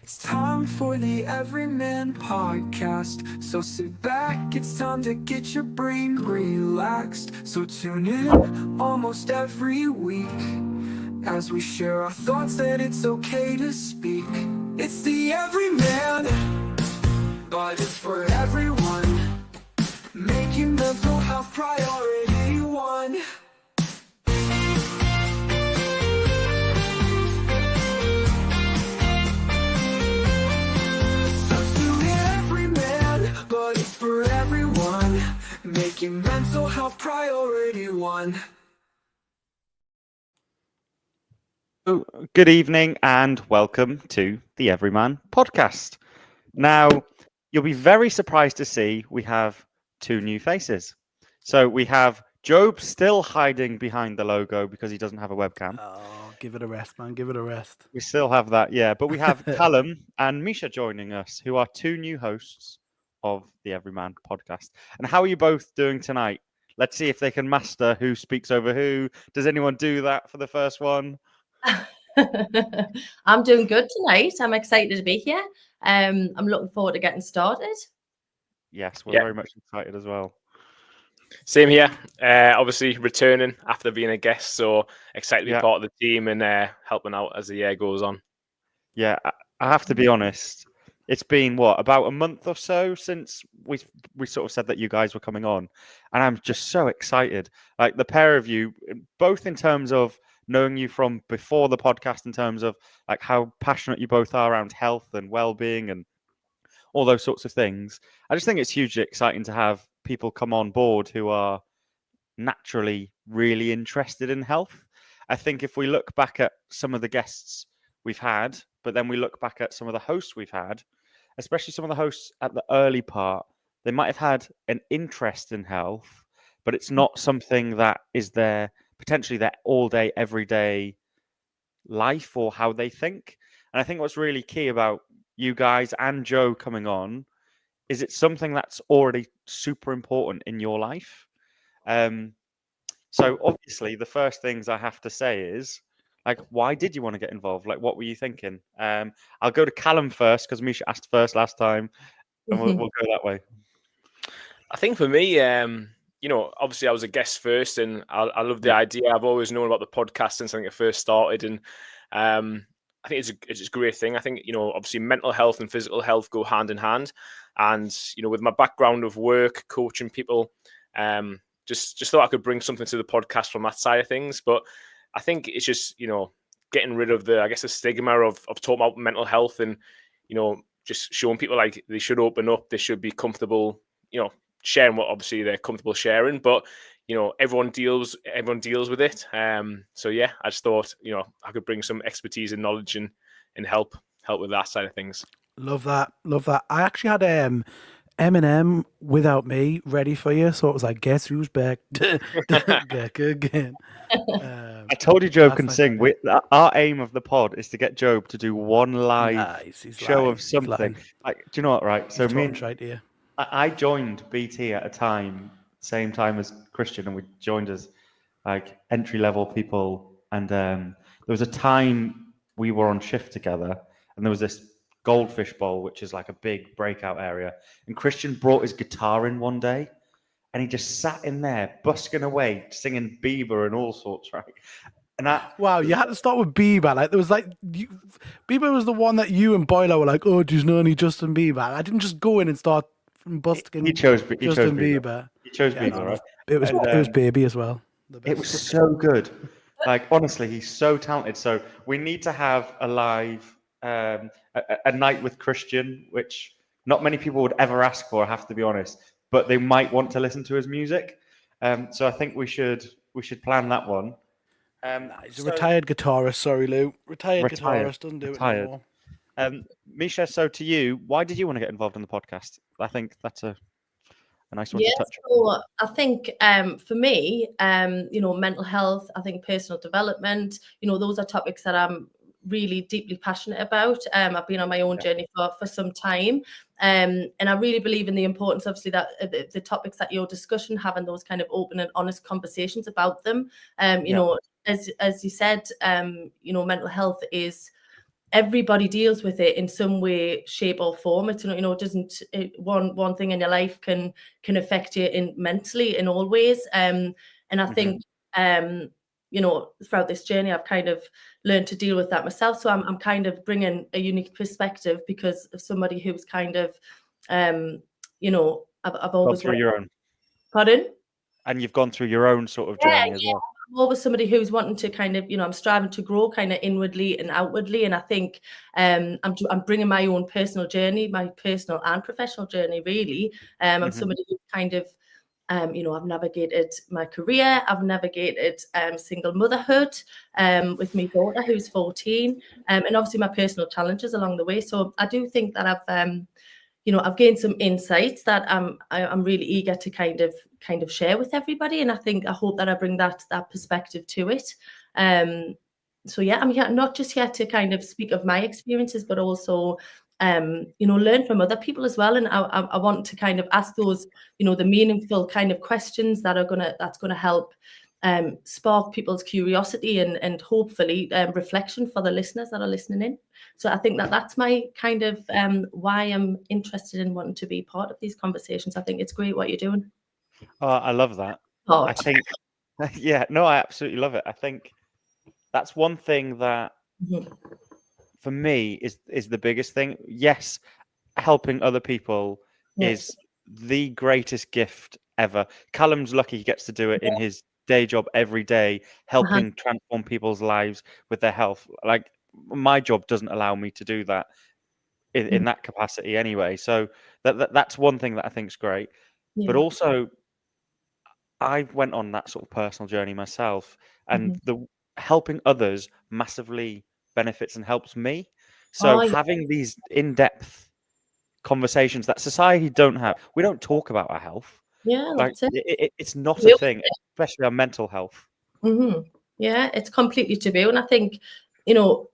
It's time for the Everyman Podcast. So sit back, it's time to get your brain relaxed. So tune in almost every week as we share our thoughts that it's okay to speak. It's the Everyman, but it's for everyone. Making mental health priority one. But it's for everyone, making mental health priority one. Good evening and welcome to the Everyman Podcast. Now, you'll be very surprised to see we have two new faces. So we have Job still hiding behind the logo because he doesn't have a webcam. Oh, give it a rest, man. Give it a rest. We still have that, yeah. But we have Callum and Misha joining us, who are two new hosts of the Everyman Podcast. And how are you both doing tonight? Let's see if they can master who speaks over who. Does anyone do that for the first one? I'm doing good tonight. I'm excited to be here. I'm looking forward to getting started. Yes, we're very much excited as well. Same here. Obviously returning after being a guest, so excited to be part of the team and helping out as the year goes on. Yeah, I have to be honest. It's been about a month or so since we sort of said that you guys were coming on, and I'm just so excited. Like the pair of you, both in terms of knowing you from before the podcast, in terms of like how passionate you both are around health and well-being and all those sorts of things. I just think it's hugely exciting to have people come on board who are naturally really interested in health. I think if we look back at some of the guests we've had, but then we look back at some of the hosts we've had, especially some of the hosts at the early part, they might have had an interest in health, but it's not something that is potentially their all day, everyday life or how they think. And I think what's really key about you guys and Joe coming on is it's something that's already super important in your life. So obviously the first things I have to say is, like, why did you want to get involved? Like, what were you thinking? I'll go to Callum first because Misha asked first last time, and we'll go that way. I think for me, obviously I was a guest first, and I love the idea. I've always known about the podcast since I think it first started, and I think it's a great thing. I think, obviously mental health and physical health go hand in hand, and with my background of work, coaching people, just thought I could bring something to the podcast from that side of things. But I think it's just, getting rid of the stigma of talking about mental health and, just showing people like they should open up, they should be comfortable, sharing what obviously they're comfortable sharing, but, everyone deals with it. So yeah, I just thought, I could bring some expertise and knowledge and help with that side of things. Love that. I actually had Eminem Without Me ready for you, so it was like, guess who's back? Back again. I told you Job can sing. Our aim of the pod is to get Job to do one live show of something. Like, do you know what? Right. So I joined BT at a time, same time as Christian, and we joined as like entry level people. And there was a time we were on shift together, and there was this Goldfish Bowl, which is like a big breakout area. And Christian brought his guitar in one day, and he just sat in there busking away, singing Bieber and all sorts, right? And wow, you had to start with Bieber. Like there was Bieber was the one that you and Boiler were like, oh, there's no any Justin Bieber. I didn't just go in and start busking. He chose Justin Bieber. He chose Bieber, right? It was Baby as well. It was so good. Like honestly, he's so talented. So we need to have a live. A night with Christian, which not many people would ever ask for, I have to be honest, but they might want to listen to his music. So I think we should plan that one. He's a retired guitarist. Sorry, Lou. Retired guitarist doesn't do it anymore. Misha, so to you, why did you want to get involved in the podcast? I think that's a nice one to touch on. So I think for me, mental health, I think personal development, those are topics that I'm really deeply passionate about. I've been on my own journey for some time, and I really believe in the importance, obviously, that the topics that you're discussing, having those kind of open and honest conversations about them. As you said, mental health is everybody deals with it in some way, shape, or form. It's, you know, it doesn't, one thing in your life can affect you in mentally in all ways. And I think you know, throughout this journey, I've kind of learned to deal with that myself. So I'm kind of bringing a unique perspective because of somebody who's kind of you know, I've Gone always through your own, pardon. and you've gone through your own sort of Yeah, journey as well. I'm always somebody who's wanting to kind of, you know, I'm striving to grow kind of inwardly and outwardly. And I think I'm bringing my own personal journey, my personal and professional journey, really. I'm somebody who kind of, you know, I've navigated my career, I've navigated single motherhood with my daughter who's 14, and obviously my personal challenges along the way. So I do think that I've you know, I've gained some insights that I'm really eager to kind of share with everybody, and I hope that I bring that perspective to it. So yeah, I'm here not just here to kind of speak of my experiences, but also you know, learn from other people as well. And I want to kind of ask those, you know, the meaningful kind of questions that's gonna help spark people's curiosity and hopefully reflection for the listeners that are listening in. So I think that that's my kind of why I'm interested in wanting to be part of these conversations. I think it's great what you're doing. Oh, I love that. I Part. think, yeah, no, I absolutely love it. I think that's one thing that Mhm. for me is the biggest thing. Yes, helping other people Yes. is the greatest gift ever. Callum's lucky he gets to do it in his day job every day, helping transform people's lives with their health. Like my job doesn't allow me to do that in that capacity anyway. So that's one thing that I think is great. But Yeah. also I went on that sort of personal journey myself, and the helping others massively benefits and helps me. So Oh, yeah. having these in-depth conversations that society don't have, we don't talk about our health. Yeah, Like that's it. it's not a Taboo. thing, especially our mental health. Yeah, it's completely taboo. And I think, you know,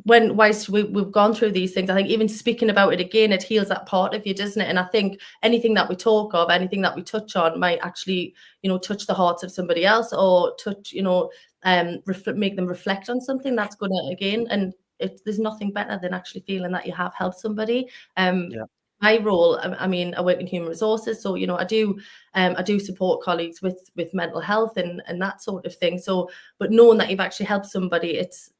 whilst we've gone through these things, I think even speaking about it again, it heals that part of you, doesn't it? And I think anything that we talk of, anything that we touch on might actually, you know, touch the hearts of somebody else or touch, you know, make them reflect on something that's going to, again, and there's nothing better than actually feeling that you have helped somebody. Yeah. My role, I mean, I work in human resources, so you know, I do support colleagues with mental health and that sort of thing. So, but knowing that you've actually helped somebody, it's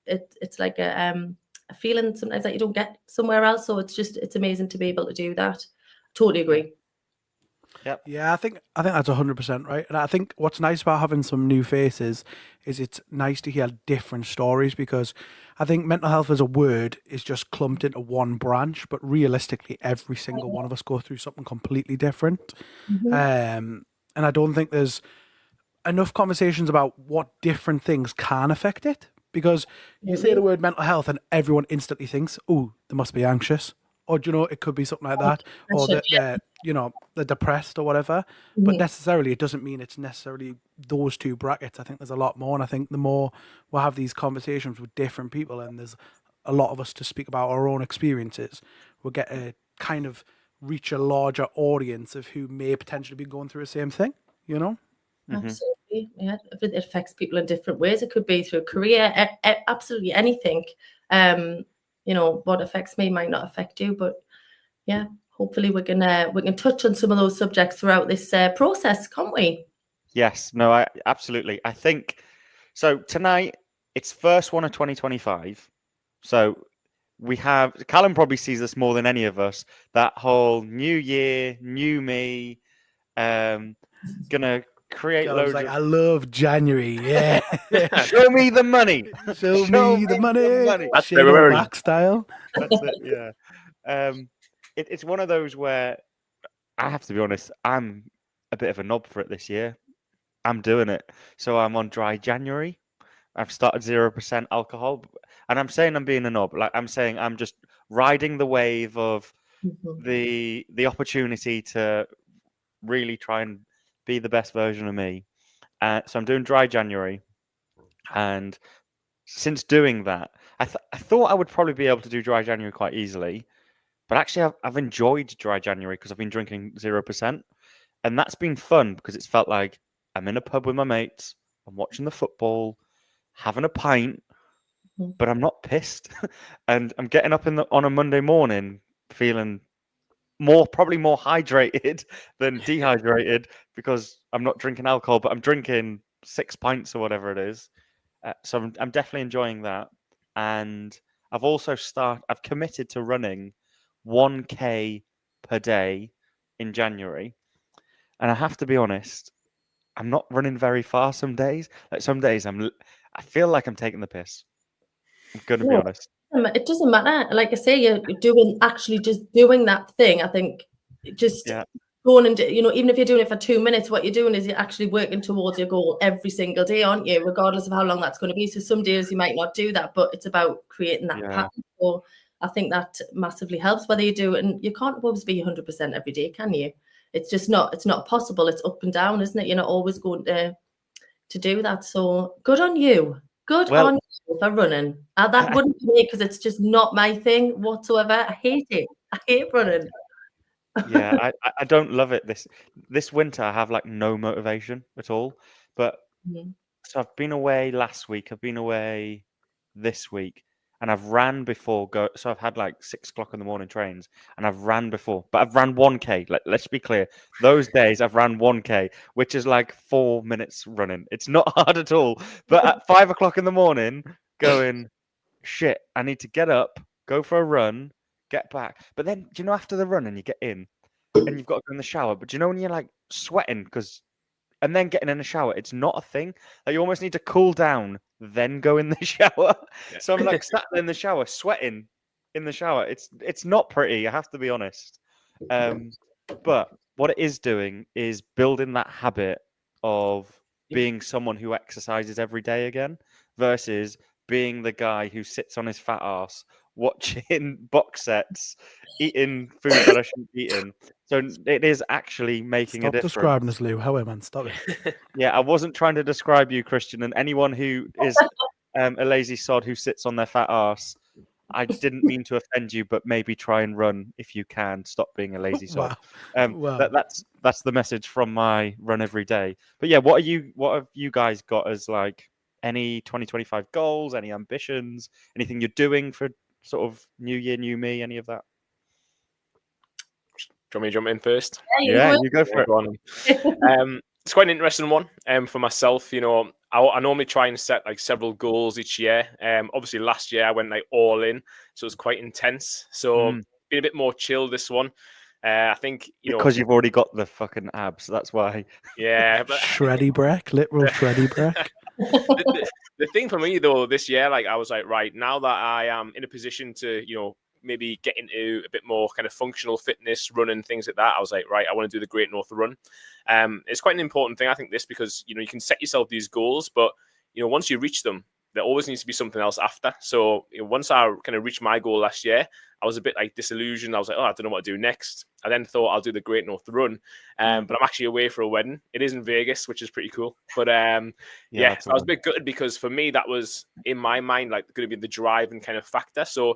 like a feeling sometimes that you don't get somewhere else. So it's amazing to be able to do that. Totally agree. Yep. Yeah, I think that's 100% right. And I think what's nice about having some new faces is it's nice to hear different stories, because I think mental health as a word is just clumped into one branch, but realistically, every single one of us go through something completely different. And I don't think there's enough conversations about what different things can affect it, because you say the word mental health and everyone instantly thinks, oh, they must be anxious, or do you know, it could be something like that, or they're you know, they're depressed or whatever. But necessarily it doesn't mean it's necessarily those two brackets. I think there's a lot more, and I think the more we'll have these conversations with different people, and there's a lot of us to speak about our own experiences, we'll get a kind of reach a larger audience of who may potentially be going through the same thing, you know. Absolutely, yeah. It affects people in different ways. It could be through a career, absolutely anything. You know, what affects me might not affect you, but yeah, hopefully we can touch on some of those subjects throughout this process, can't we? Yes. No. I absolutely. I think so. Tonight, it's first one of 2025. So we have Callum probably sees this more than any of us. That whole new year, new me. Gonna create God, I loads was like, of. I love January. Yeah. Show me the money. Show me the money. That's Shane February. O'Mac style. That's it. Yeah. It's one of those where I have to be honest. I'm a bit of a knob for it this year. I'm doing it. So I'm on dry January. I've started 0% alcohol, and I'm saying I'm being a knob. Like I'm saying I'm just riding the wave of the opportunity to really try and be the best version of me. So I'm doing dry January, and since doing that, I thought I would probably be able to do dry January quite easily, but actually I've enjoyed dry January because I've been drinking 0%, and that's been fun because it's felt like I'm in a pub with my mates, I'm watching the football, having a pint, but I'm not pissed. And I'm getting up on a Monday morning feeling probably more hydrated than dehydrated because I'm not drinking alcohol, but I'm drinking 6 pints or whatever it is. So I'm definitely enjoying that. And I've committed to running 1K per day in January. And I have to be honest, I'm not running very far some days. Like some days I feel like I'm taking the piss. I'm going to be Yeah. honest. It doesn't matter. Like I say, you're doing just doing that thing. I think just Yeah. going and even if you're doing it for 2 minutes, what you're doing is you're actually working towards your goal every single day, aren't you? Regardless of how long that's going to be. So some days you might not do that, but it's about creating that pattern. So I think that massively helps whether you do it, and you can't always be 100% every day, can you? It's just not. It's not possible. It's up and down, isn't it? You're not always going to do that. So good on you. Good on you for running. That wouldn't be me because it's just not my thing whatsoever. I hate it. I hate running. Yeah, I don't love it. This winter I have like no motivation at all. But so I've been away last week. I've been away this week, and I've ran before. So I've had like 6 o'clock in the morning trains, and I've ran before. But I've ran 1K. Let's be clear. Those days I've ran 1K, which is like 4 minutes running. It's not hard at all. But at 5 o'clock in the morning, going, shit, I need to get up, go for a run, get back. But then, do you know, after the run and you get in and you've got to go in the shower, but do you know when you're like sweating and then getting in the shower, it's not a thing. Like you almost need to cool down, then go in the shower. Yeah. So I'm like sat in the shower, sweating in the shower. It's not pretty, I have to be honest. But what it is doing is building that habit of being someone who exercises every day again versus being the guy who sits on his fat ass watching box sets, eating food that I shouldn't be eating. So it is actually making a Stop difference. describing us, Lou. How man, stop it. Yeah, I wasn't trying to describe you, Christian, and anyone who is a lazy sod who sits on their fat ass. I didn't mean to offend you, but maybe try and run if you can. Stop being a lazy sod. Wow. That's the message from my run every day. But yeah, what have you guys got as like any 2025 goals, any ambitions, anything you're doing for sort of new year, new me, any of that? Do you want me to jump in first? Yeah, you go for it. It's quite an interesting one for myself. I normally try and set like several goals each year. Obviously, last year I went like all in, so it was quite intense. So been a bit more chill this one. I think because you've already got the fucking abs. That's why. Yeah, but shreddy break, literal shreddy break. The thing for me though this year, like I was like, right now that I am in a position to maybe get into a bit more kind of functional fitness, running, things like that. I was like, right, I want to do the Great North Run. It's quite an important thing, I think, this, because, you can set yourself these goals, but, once you reach them, there always needs to be something else after. So once I kind of reached my goal last year, I was a bit like disillusioned. I was like, I don't know what to do next. I then thought I'll do the Great North Run. But I'm actually away for a wedding. It is in Vegas, which is pretty cool. But so I was a bit gutted because for me, that was in my mind, like going to be the drive and kind of factor. So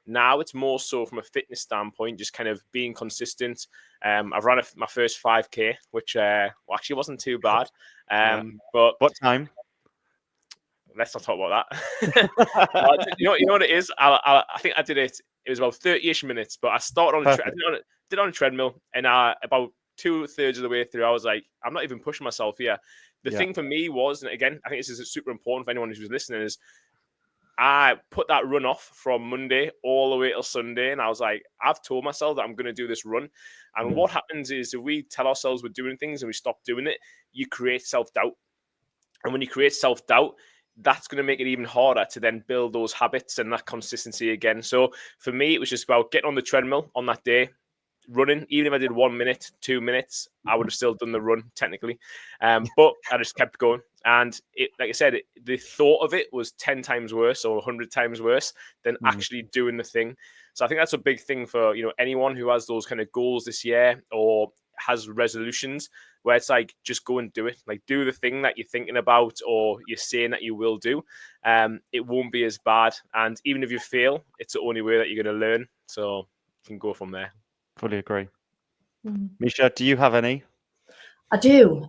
now it's more so from a fitness standpoint, just kind of being consistent. I've run my first 5K, which actually wasn't too bad. But what time? Let's not talk about that. You know what it is? I think I did it. It was about 30-ish minutes, but I started on did it on a treadmill, and about 2/3 of the way through, I was like, I'm not even pushing myself here. The thing for me was, and again, I think this is super important for anyone who's listening, is I put that run off from Monday all the way till Sunday, and I was like, I've told myself that I'm going to do this run. And what happens is if we tell ourselves we're doing things and we stop doing it, you create self-doubt. And when you create self-doubt, that's going to make it even harder to then build those habits and that consistency again. So for me, it was just about getting on the treadmill on that day, running. Even if I did 1 minute, 2 minutes, I would have still done the run technically. But I just kept going. And like I said, the thought of it was 10 times worse or 100 times worse than actually doing the thing. So I think that's a big thing for, anyone who has those kind of goals this year or has resolutions where it's like, just go and do it. Like, do the thing that you're thinking about or you're saying that you will do. It won't be as bad. And even if you fail, it's the only way that you're going to learn. So you can go from there. Fully agree. Misha, do you have any? I do.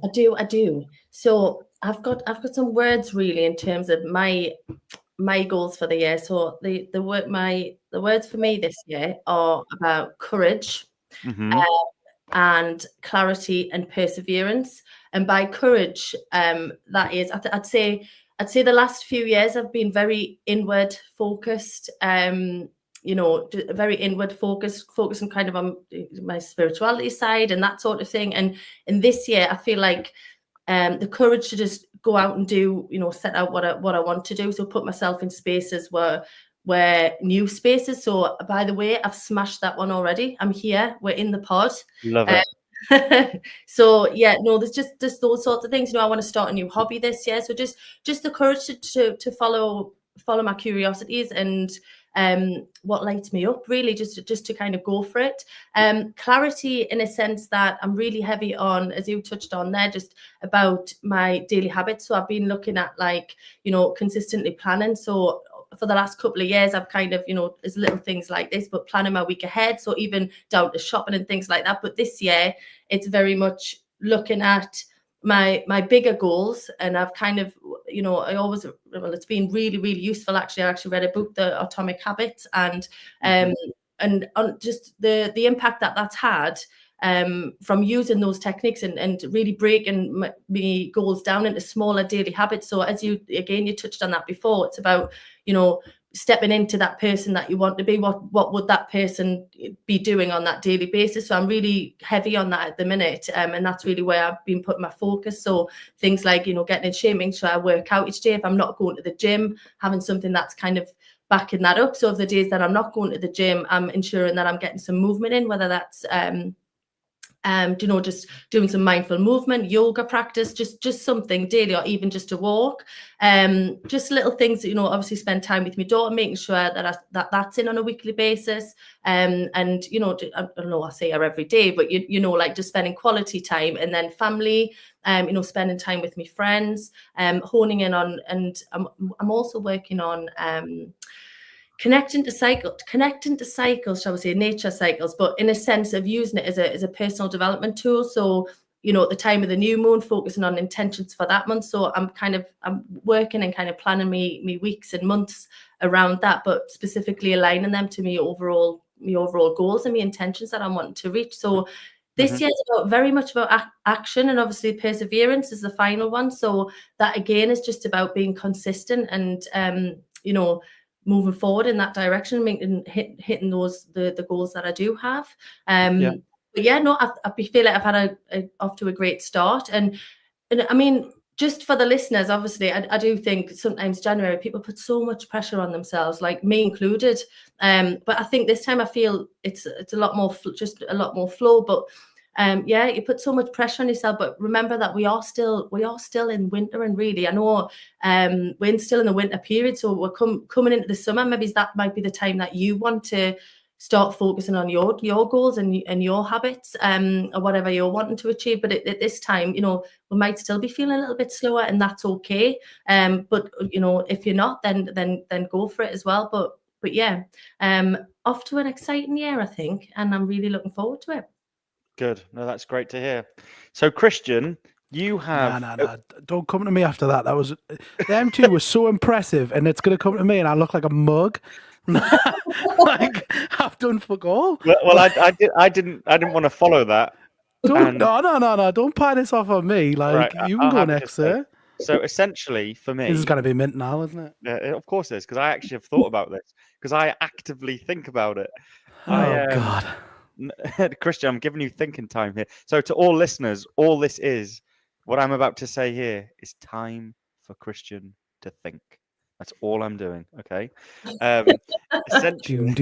So I've got some words really in terms of my my goals for the year. So the words for me this year are about courage, Hmm. and clarity and perseverance. And by courage, that is, I'd say the last few years I've been very inward focused. Very inward focusing kind of on my spirituality side and that sort of thing. And in this year, I feel like the courage to just go out and do, set out what I want to do. So put myself in spaces where new spaces. So by the way, I've smashed that one already. I'm here. We're in the pod. Love it. So yeah, no, there's just those sorts of things. I want to start a new hobby this year. So just the courage to follow my curiosities and what lights me up, really, just to kind of go for it. Clarity in a sense that I'm really heavy on, as you touched on there, just about my daily habits. So I've been looking at consistently planning. So for the last couple of years, I've kind of, there's little things like this, but planning my week ahead. So even down to shopping and things like that. But this year, it's very much looking at my bigger goals. And I've kind of, it's been really, really useful. Actually, I actually read a book, The Atomic Habits, and on just the impact that's had from using those techniques and really breaking my goals down into smaller daily habits. So as you touched on that before, it's about, stepping into that person that you want to be. What would that person be doing on that daily basis? So I'm really heavy on that at the minute. And that's really where I've been putting my focus. So things like, getting in shape, making sure I work out each day. If I'm not going to the gym, having something that's kind of backing that up. So if the days that I'm not going to the gym, I'm ensuring that I'm getting some movement in, whether that's just doing some mindful movement, yoga practice, just something daily, or even just a walk. Just little things, obviously spend time with my daughter, making sure that that's in on a weekly basis. And I don't know, I say her every day, but like just spending quality time, and then family, spending time with my friends, honing in on, and I'm also working on connecting to cycles, shall we say, nature cycles, but in a sense of using it as a personal development tool. So, at the time of the new moon, focusing on intentions for that month. So I'm working and kind of planning me weeks and months around that, but specifically aligning them to me overall goals and my intentions that I'm wanting to reach. So this year is very much about action, and obviously perseverance is the final one. So that again is just about being consistent and moving forward in that direction, hitting those the goals that I do have. But yeah, no, I feel like I've had off to a great start, and I mean, just for the listeners, obviously, I do think sometimes January people put so much pressure on themselves, like me included. But I think this time I feel it's a lot more flow. But you put so much pressure on yourself, but remember that we are still in winter, and really, I know we're still in the winter period, so we're coming into the summer. Maybe that might be the time that you want to start focusing on your goals and your habits, or whatever you're wanting to achieve. But at this time, we might still be feeling a little bit slower, and that's okay. But if you're not, then go for it as well. But yeah, off to an exciting year, I think, and I'm really looking forward to it. Good. No, that's great to hear. So, Christian, you have... No. Don't come to me after that. That was... Them two were so impressive, and it's going to come to me and I look like a mug. Like, I've done fuck all. Well, I didn't want to follow that. No. Don't pie this off on me. Like, right, you can go next, sir. So essentially, for me... This is going to be mint now, isn't it? Yeah, of course it is, because I actually have thought about this, because I actively think about it. God. Christian, I'm giving you thinking time here. So to all listeners, all this is, what I'm about to say here is time for Christian to think. That's all I'm doing, okay? Essentially...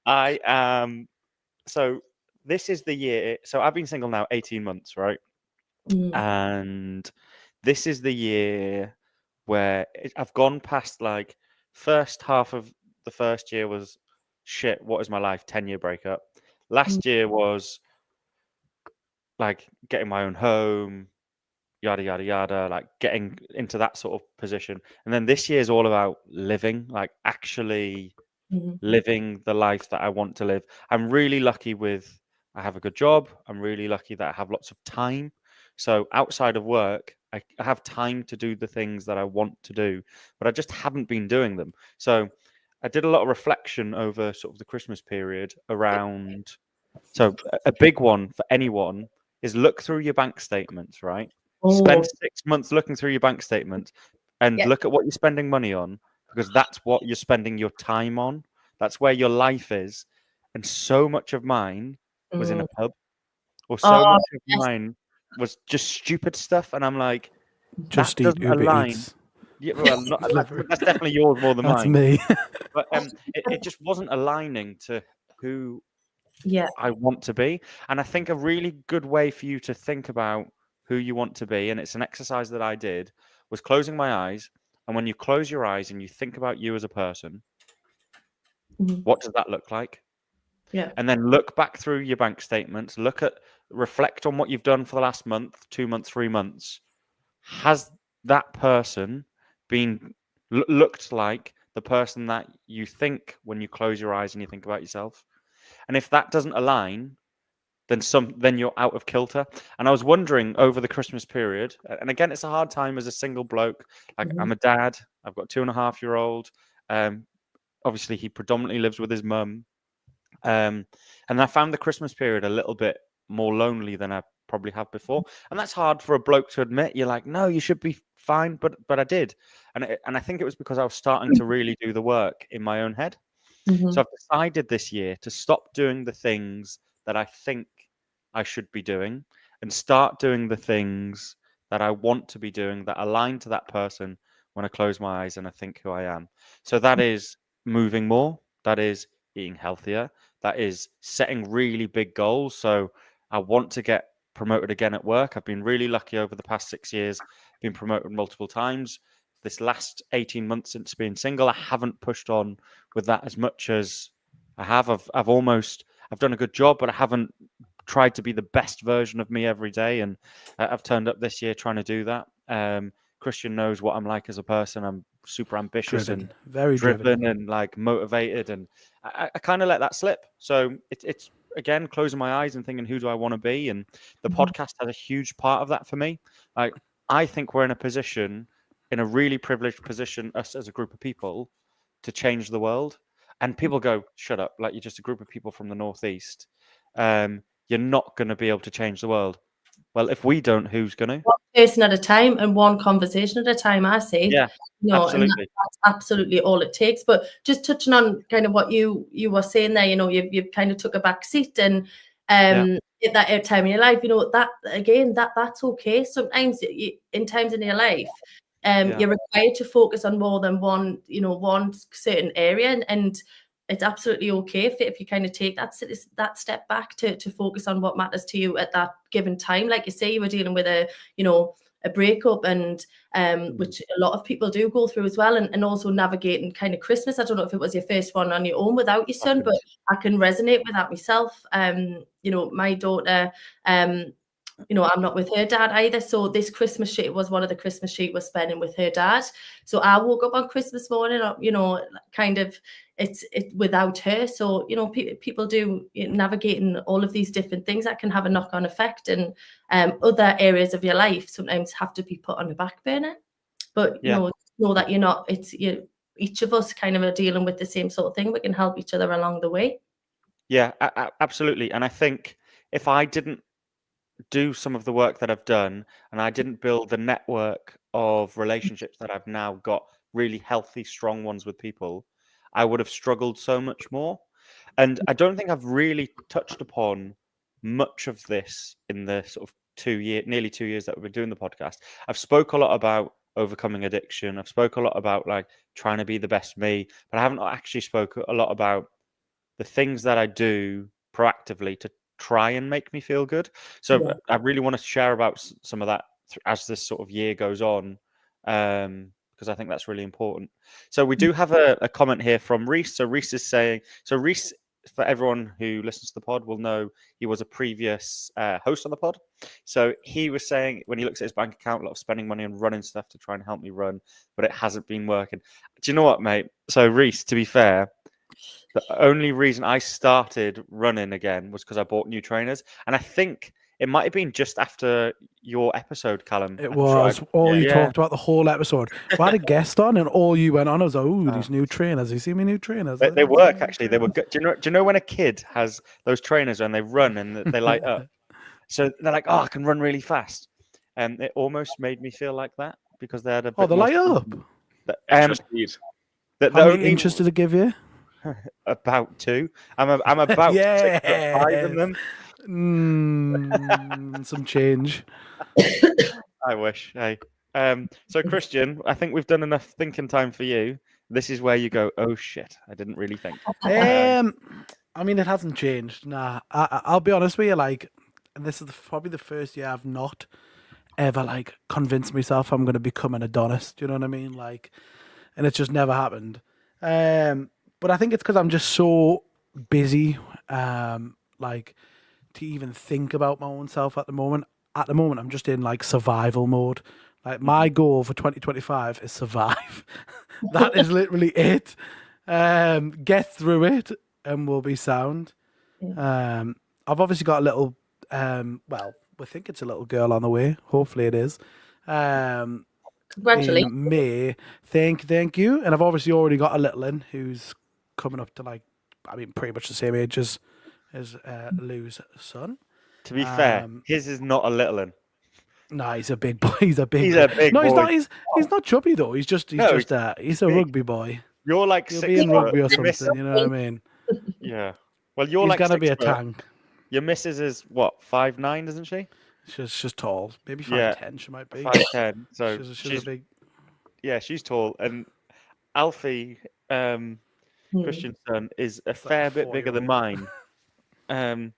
I am... So this is the year... So I've been single now 18 months, right? And this is the year where I've gone past, like, first half of the first year was shit, what is my life? 10-year breakup. Last year was like getting my own home, yada yada yada, like getting into that sort of position. And then this year is all about living, like actually living the life that I want to live. I'm really lucky I have a good job. I'm really lucky that I have lots of time. So outside of work, I have time to do the things that I want to do, but I just haven't been doing them. So I did a lot of reflection over sort of the Christmas period around. So a big one for anyone is look through your bank statements, right? Spend Oh, 6 months looking through your bank statement and yeah. look at what you're spending money on, because that's what you're spending your time on. That's where your life is. And so much of mine was in a Mm. pub, or so Oh, much of yes. mine was just stupid stuff. And I'm like, Just that eat doesn't Uber align. Eats. Yeah, well, Delivery. that's definitely yours more than That's mine. me. But it just wasn't aligning to who Yeah. I want to be. And I think a really good way for you to think about who you want to be, and it's an exercise that I did, was closing my eyes. And when you close your eyes and you think about you as a person, Mhm. what does that look like? Yeah. And then look back through your bank statements, reflect on what you've done for the last month, 2 months, 3 months. Has that person been looked like the person that you think when you close your eyes and you think about yourself? And if that doesn't align, then you're out of kilter. And I was wondering over the Christmas period, and again, it's a hard time as a single bloke. Like, Mhm. I'm a dad, I've got a 2.5-year-old. Obviously, he predominantly lives with his mum. And I found the Christmas period a little bit more lonely than I probably have before, and that's hard for a bloke to admit. You're like, no, you should be fine, but I did, and I think it was because I was starting to really do the work in my own head. Mhm. So I've decided this year to stop doing the things that I think I should be doing and start doing the things that I want to be doing that align to that person when I close my eyes and I think who I am. So that is moving more, that is eating healthier, that is setting really big goals. So I want to get promoted again at work. I've been really lucky over the past 6 years, been promoted multiple times. This last 18 months since being single, I haven't pushed on with that as much as I have. I've done a good job, but I haven't tried to be the best version of me every day. And I've turned up this year trying to do that. Christian knows what I'm like as a person. I'm super ambitious and Driven. Very driven. and like motivated, and I kind of let that slip. So it's again closing my eyes and thinking, who do I want to be? And the Mhm. podcast has a huge part of that for me. Like, I think we're in a really privileged position, us as a group of people, to change the world. And people go, shut up, like, you're just a group of people from the Northeast. You're not going to be able to change the world. Well, if we don't, who's going to? One person at a time and one conversation at a time, I say. Yeah, And absolutely. that's absolutely all it takes. But just touching on kind of what you were saying there, you've kind of took a back seat, and Yeah. at that time in your life, that again, that's okay. Sometimes in times in your life, Yeah. you're required to focus on more than one certain area, and it's absolutely okay if you kind of take that step back to focus on what matters to you at that given time. Like you say, you were dealing with a breakup, and which a lot of people do go through as well, and also navigating kind of Christmas. I don't know if it was your first one on your own without your son, but I can resonate with that myself. My daughter, I'm not with her dad either. So this Christmas she was one of the Christmas she was spending with her dad. So I woke up on Christmas morning, kind of it's without her. So, people do navigating all of these different things that can have a knock-on effect, and other areas of your life sometimes have to be put on the back burner. But, Yeah. know that you're not, each of us kind of are dealing with the same sort of thing. We can help each other along the way. Yeah, absolutely. And I think if I didn't do some of the work that I've done, and I didn't build the network of relationships that I've now got, really healthy, strong ones with people, I would have struggled so much more. And I don't think I've really touched upon much of this in the sort of nearly 2 years that we've been doing the podcast. I've spoke a lot about overcoming addiction. I've spoke a lot about like trying to be the best me, but I haven't actually spoke a lot about the things that I do proactively to try and make me feel good. So Yeah. I really want to share about some of that as this sort of year goes on, because I think that's really important. So we do have a comment here from Reese. So Reese is saying, Reese, for everyone who listens to the pod, will know he was a previous host on the pod. So he was saying when he looks at his bank account, a lot of spending money on running stuff to try and help me run, but it hasn't been working. Do you know what, mate? So Reese, to be fair, the only reason I started running again was because I bought new trainers. And I think It might have been just after your episode, Callum. It I'm was sure all you yeah. talked about the whole episode. We had a guest on, and all you went on was, "Oh, these new trainers. You see me new trainers? They work actually. They were good. Do you know when a kid has those trainers and they run and they light up? So they're like, oh, I can run really fast. And it almost made me feel like that because they had a bit Oh, they more light up. Extra speed. The How many only inches did it give you? about 2. I'm about 6'5" in them. Some change. I wish. Hey. So Christian, I think we've done enough thinking time for you. This is where you go, oh shit, I didn't really think. I mean, it hasn't changed. Nah, I'll be honest with you. Like, this is probably the first year I've not ever like convinced myself I'm going to become an Adonis. Do you know what I mean? Like, and it's just never happened. But I think it's because I'm just so busy. Like, to even think about my own self at the moment. At the moment, I'm just in like survival mode. Like, my goal for 2025 is survive. That is literally it. Get through it and we'll be sound. I've obviously got a little, well, we think it's a little girl on the way. Hopefully it is. Congratulations. In May. Thank you. And I've obviously already got a little one who's coming up to like, I mean, pretty much the same age as Lou's son. To be fair, his is not a little one. No, he's a big boy. He's a big No, he's boy. not. He's not chubby though. He's a big. rugby boy. You're like He'll 6 be in foot. rugby or Your something. miss- You know what I mean? Yeah. Well, you're He's like gonna 6 be a foot. tank. Your missus is what, 5'9", isn't she? She's tall. Maybe 5'10". Yeah. She might be. 5'10". So She's a big. yeah, she's tall. And Alfie, Christian's son, is a like fair a bit bigger than 4-year-old. mine,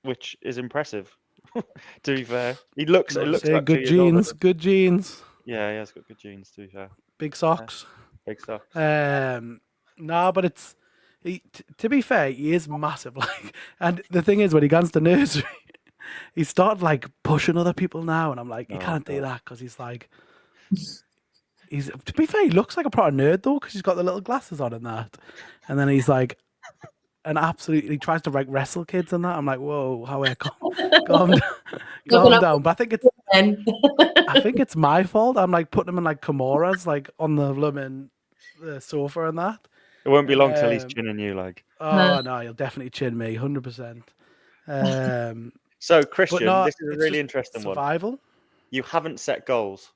which is impressive. To be fair, it looks Say like good 2 years older genes. than- Good genes. Yeah, he has got good genes. To be fair, Big socks. big stuff. No, but it's to be fair, he is massive. Like, and the thing is, when he goes to nursery, he started like pushing other people now, and I'm like, you can't do that because he's like, to be fair, he looks like a proper nerd though because he's got the little glasses on and that, and then he's like, he tries to like wrestle kids and that. I'm like, whoa, calm down. But I think it's my fault. I'm like putting him in like Kimuras, like on the blooming the sofa and that. It won't be long till he's chinning you, like. Oh no, he'll definitely chin me, 100%. So Christian, no, this is a it's really just interesting one. survival. You haven't set goals.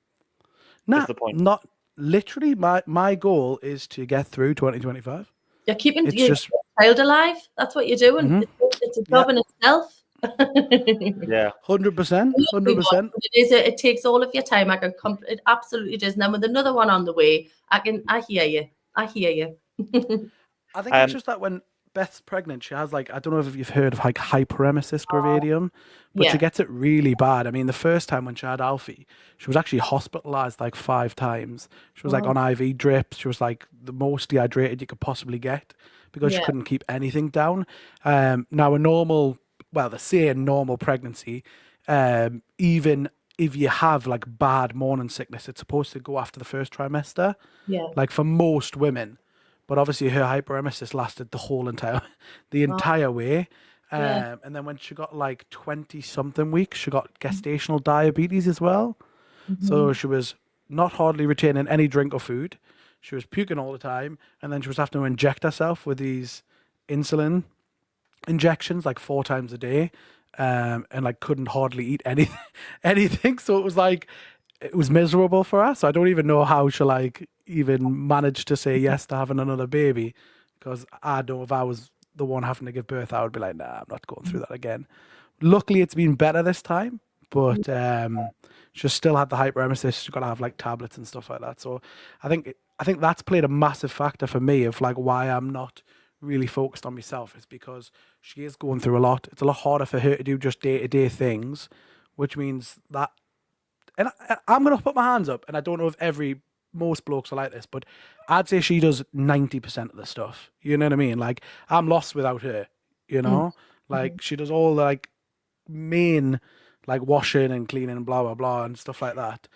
Nah, the point. not literally. My goal is to get through 2025. You're keeping It's your just child alive. That's what you're doing. Mhm. It's a job in itself. Yeah. 100%, 100%. It takes all of your time. It absolutely does. And then with another one on the way, I hear you. I hear you. I think it's just that when Beth's pregnant, she has like, I don't know if you've heard of like hyperemesis gravidium, but she gets it really bad. I mean, the first time when she had Alfie, she was actually hospitalized like 5 times. She was like on IV drips. She was like the most dehydrated you could possibly get because she couldn't keep anything down. Now they say a normal pregnancy, even if you have like bad morning sickness, it's supposed to go after the first trimester. Yeah. Like for most women. But obviously her hyperemesis lasted the entire way. And then when she got like 20 something weeks, she got gestational diabetes as well. So she was not hardly retaining any drink or food. She was puking all the time. And then she was having to inject herself with these insulin injections like 4 times a day. And like couldn't hardly eat anything. So it was like, it was miserable for her. So I don't even know how she like even managed to say yes to having another baby, because I know if I was the one having to give birth, I would be like, nah, I'm not going through that again. Luckily, it's been better this time, but she still had the hyperemesis. She's got to have like tablets and stuff like that. So I think that's played a massive factor for me of like why I'm not really focused on myself, is because she is going through a lot. It's a lot harder for her to do just day-to-day things, which means that, and I'm going to put my hands up, and I don't know if most blokes are like this, but I'd say she does 90% of the stuff. You know what I mean? Like, I'm lost without her, you know? Like, she does all the, like, main, like, washing and cleaning and blah, blah, blah, and stuff like that.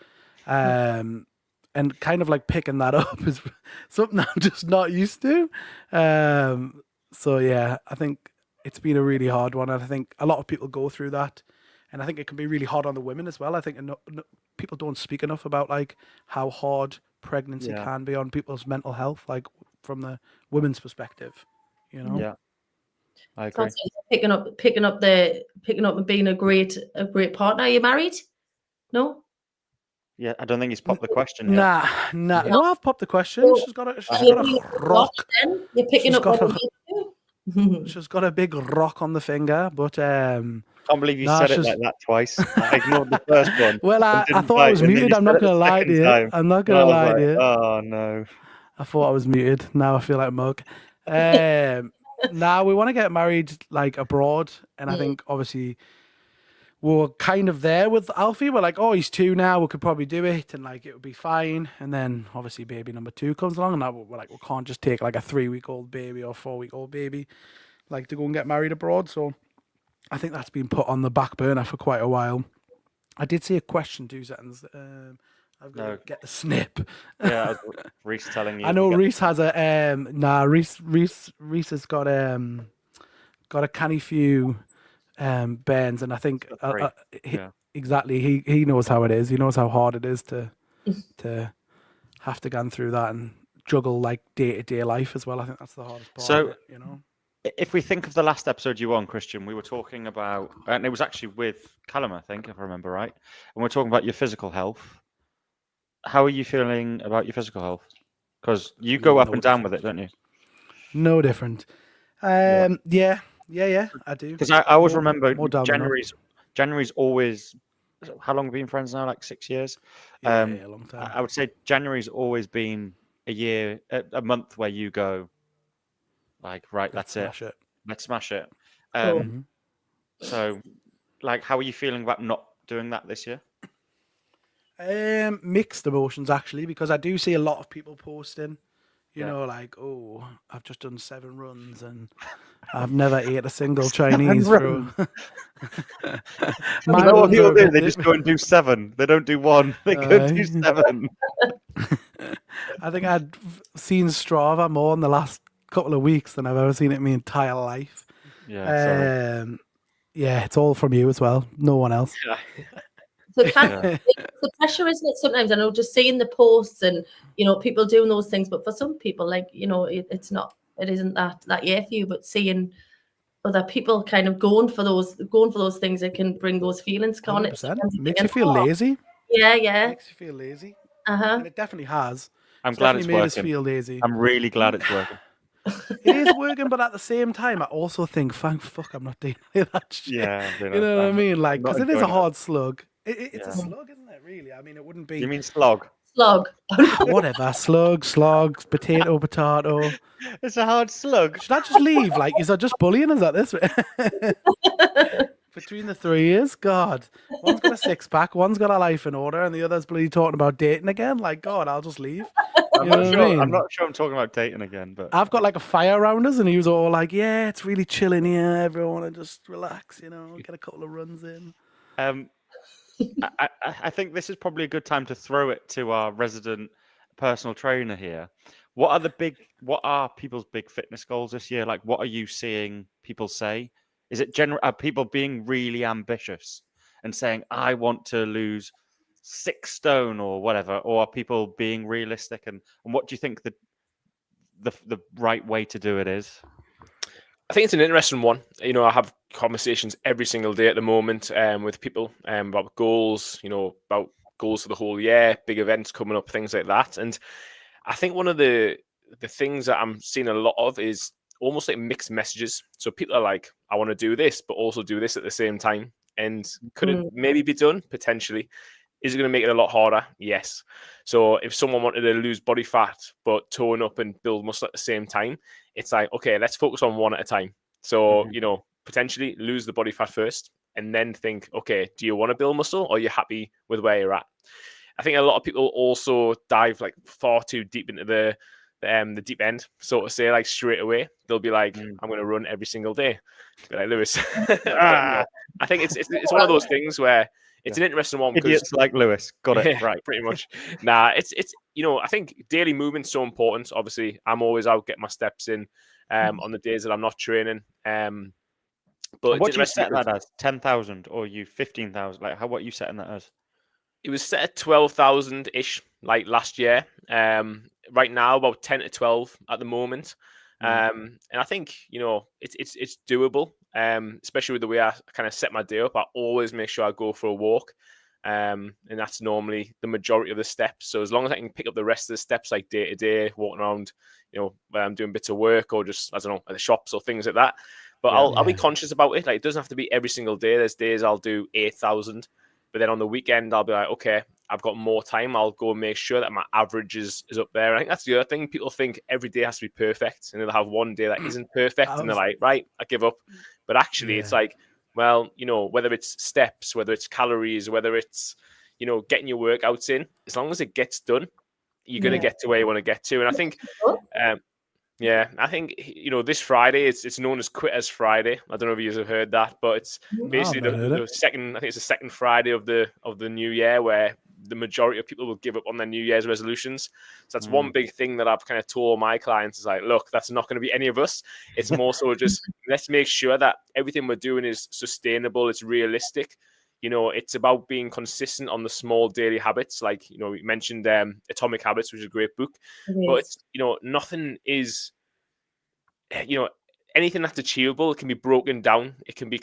And kind of, like, picking that up is something I'm just not used to. So, yeah, I think it's been a really hard one. And I think a lot of people go through that. and I think it can be really hard on the women as well. I think people don't speak enough about like how hard pregnancy Yeah. can be on people's mental health, like from the women's perspective. You know. Yeah, I agree. Constance, picking up and being a great partner. Are you married? No. Yeah, I don't think he's popped the question yet. Nah. No, I've popped the question. So, She's got a You're rock. then. You're picking She's up got what a- you need to. She's got a big rock on the finger, but Can't believe you Nah, said it she's- like that twice. I ignored the first one. well, I didn't thought I bite, was and then muted. you I'm said not it gonna the lie to second you. time. I'm not And I gonna was lie like, to you. oh no. I thought I was muted. Now I feel like a mug. Now we want to get married like abroad, and I think obviously we're kind of there with Alfie. We're like, oh, he's 2 now. We could probably do it, and like it would be fine. And then obviously baby number 2 comes along, and now we're like, we can't just take like a 3-week-old baby or 4-week-old baby, like to go and get married abroad. So I think that's been put on the back burner for quite a while. I did see a question. 2 seconds. I've got No. to get the snip. Yeah, Reese telling you. I know to get- Reese has a Reese has got a canny few bands, and I think Great. Yeah. exactly he knows how it is. He knows how hard it is to have to go through that and juggle like day-to-day life as well. I think that's the hardest part So- of it, you know. If we think of the last episode you were on, Christian, we were talking about, and it was actually with Callum, I think, if I remember right, and we're talking about your physical health. How are you feeling about your physical health? Because you go up No and down with it, don't you? No different. Yeah. Yeah, I do. Because I always More- remember more down than up. January's always. How long have we been friends now? Like 6 years. Yeah, Um, a long time. I would say January's always been a month where you go, like, right, that's it. Smash it. Let's smash it. Cool. Mhm. So, like, how are you feeling about not doing that this year? Mixed emotions actually, because I do see a lot of people posting, you Yeah. know, like, oh, I've just done 7 runs and I've never ate a single Chinese through. You know what people do? They just go and do 7. They don't do 1. They go and do 7. I think I'd seen Strava more in the last couple of weeks than I've ever seen it in my entire life. Yeah. Sorry. Yeah, it's all from you as well. No one else. So it's the pressure, isn't it? Sometimes I know just seeing the posts and people doing those things, but for some people, like it's not, it isn't that year for you. But seeing other people kind of going for those things, it can bring those feelings. Can't it? 100%. Makes you feel lazy. Yeah. Makes you feel lazy. Uh-huh. And it definitely has. I'm It's glad definitely it's made us working. feel lazy. I'm really glad it's working. It is working, but at the same time, I also think, thank fuck, I'm not dealing with that shit. Yeah. You know what I mean? Like, not because it is a enjoying it. hard slug. It's a Yeah. slug, isn't it? Really? I mean, it wouldn't be You mean slog? Slog. whatever. Slug, potato. It's a hard slug. Should I just leave? Like, is that just bullying? Is that this? Between the 3 years, God, one's got a 6-pack, one's got a life in order, and the other's bloody talking about dating again. Like, God, I'll just leave. I'm You know not what sure. I mean? I'm not sure I'm talking about dating again, but I've got like a fire around us, and he was all like, "Yeah, it's really chilling here. Everyone and just relax, get a couple of runs in." I think this is probably a good time to throw it to our resident personal trainer here. What are people's big fitness goals this year? Like, what are you seeing people say? Is it are people being really ambitious and saying, I want to lose 6 stone or whatever? Or are people being realistic? And what do you think the right way to do it is? I think it's an interesting one. I have conversations every single day at the moment with people about goals, about goals for the whole year, big events coming up, things like that. And I think one of the things that I'm seeing a lot of is almost like mixed messages. So people are like, I want to do this, but also do this at the same time. And could it maybe be done? Potentially. Is it going to make it a lot harder? Yes. So if someone wanted to lose body fat, but tone up and build muscle at the same time, it's like, okay, let's focus on one at a time. So, potentially lose the body fat first and then think, okay, do you want to build muscle or are you happy with where you're at? I think a lot of people also dive like far too deep into the deep end, so to say, like straight away. They'll be like, I'm going to run every single day. Be like, Lewis. But, I think it's one of those things where it's an interesting one. Idiots like Lewis. Got it. Yeah, right, pretty much. It's I think daily movement's so important. Obviously, I'm always out getting my steps in on the days that I'm not training. But What it do you didn't set rest that as? 10,000 or you 15,000? Like, what are you setting that as? It was set at 12,000 ish, like last year. Right now, about 10 to 12 at the moment. And I think it's doable. Especially with the way I kind of set my day up. I always make sure I go for a walk. And that's normally the majority of the steps. So as long as I can pick up the rest of the steps, like day to day, walking around, where I'm doing bits of work or just, I don't know, at the shops or things like that. But Yeah. I'll be conscious about it. Like, it doesn't have to be every single day. There's days I'll do 8,000. But then on the weekend, I'll be like, okay, I've got more time. I'll go and make sure that my average is up there. I think that's the other thing. People think every day has to be perfect, and they'll have one day that isn't perfect, and they're like, right, I give up. But actually, it's like, well, whether it's steps, whether it's calories, whether it's, getting your workouts in, as long as it gets done, you're going to get to where you want to get to. And I think, this Friday, it's known as Quitters Friday. I don't know if you have heard that, but it's basically the second. I think it's the second Friday of the new year where the majority of people will give up on their New Year's resolutions. So that's one big thing that I've kind of told my clients is like, look, that's not going to be any of us. It's more so just let's make sure that everything we're doing is sustainable. It's realistic. It's about being consistent on the small daily habits. Like, we mentioned Atomic Habits, which is a great book. But it's, nothing is, anything that's achievable, it can be broken down. It can be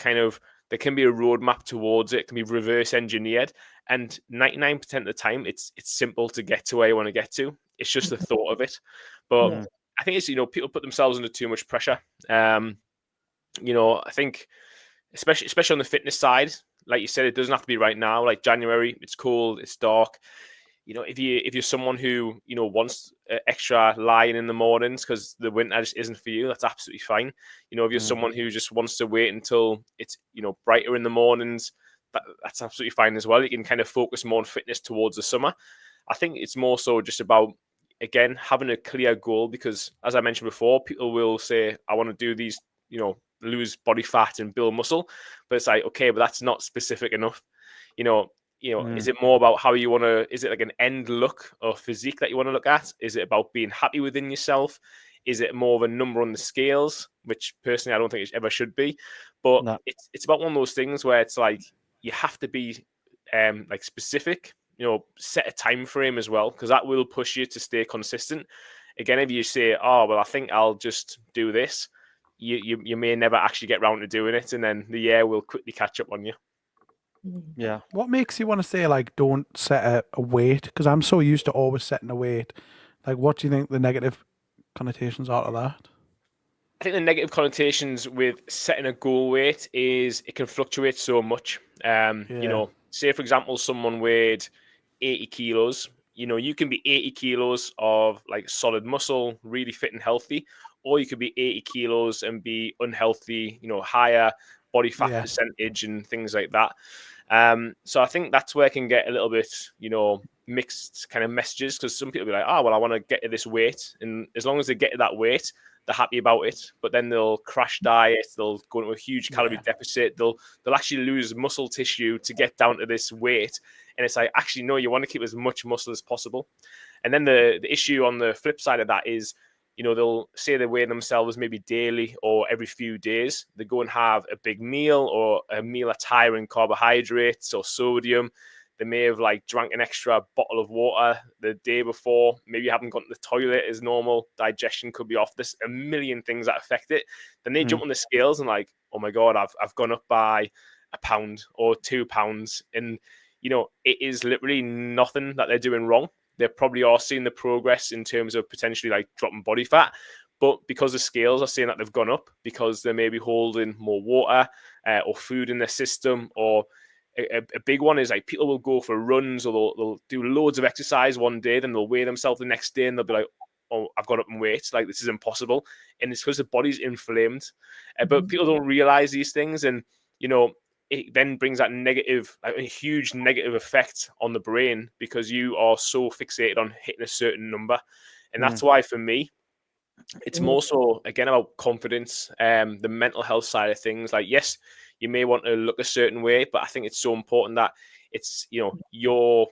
there can be a roadmap towards it. It can be reverse engineered. And 99% of the time, it's simple to get to where you want to get to. It's just the thought of it. But I think it's, people put themselves under too much pressure. I think, especially on the fitness side, like you said, it doesn't have to be right now. Like January, it's cold, it's dark. If you're someone who wants extra lying in the mornings because the winter just isn't for you, that's absolutely fine. If you're someone who just wants to wait until it's brighter in the mornings, that's absolutely fine as well. You can kind of focus more on fitness towards the summer. I think it's more so just about, again, having a clear goal, because as I mentioned before, people will say, I want to do these, lose body fat and build muscle, but it's like, okay, but that's not specific enough. Is it more about how you want to, is it like an end look or physique that you want to look at? Is it about being happy within yourself? Is it more of a number on the scales, which personally I don't think it ever should be? But it's about one of those things where it's like, you have to be like specific, set a time frame as well, because that will push you to stay consistent. Again, if you say, oh, well, I think I'll just do this, you may never actually get round to doing it, and then the year will quickly catch up on you. Yeah. What makes you want to say, like, don't set a weight? Because I'm so used to always setting a weight. Like, what do you think the negative connotations are to that? I think the negative connotations with setting a goal weight is it can fluctuate so much. Say, for example, someone weighed 80 kilos. You can be 80 kilos of like solid muscle, really fit and healthy, or you could be 80 kilos and be unhealthy, higher body fat percentage and things like that. So I think that's where it can get a little bit, mixed kind of messages, because some people be like, oh, well, I want to get to this weight. And as long as they get to that weight, they're happy about it. But then they'll crash diet. They'll go into a huge calorie deficit. They'll actually lose muscle tissue to get down to this weight. And it's like, actually, no, you want to keep as much muscle as possible. And then the issue on the flip side of that is, they'll say they weigh themselves maybe daily or every few days. They go and have a big meal or a meal that's higher in carbohydrates or sodium. They may have like drank an extra bottle of water the day before. Maybe you haven't gone to the toilet as normal. Digestion could be off. There's a million things that affect it. Then they jump on the scales and like, oh my God, I've gone up by a pound or 2 pounds. And, it is literally nothing that they're doing wrong. They probably are seeing the progress in terms of potentially like dropping body fat. But because the scales are saying that they've gone up, because they may be holding more water or food in their system, or a big one is like people will go for runs, or they'll do loads of exercise one day, then they'll weigh themselves the next day and they'll be like, oh, I've gone up in weight. Like, this is impossible. And it's because the body's inflamed. But people don't realize these things. And, it then brings that negative, a huge negative effect on the brain, because you are so fixated on hitting a certain number. And that's why, for me, it's more so, again, about confidence, the mental health side of things. Like, yes, you may want to look a certain way, but I think it's so important that it's, you're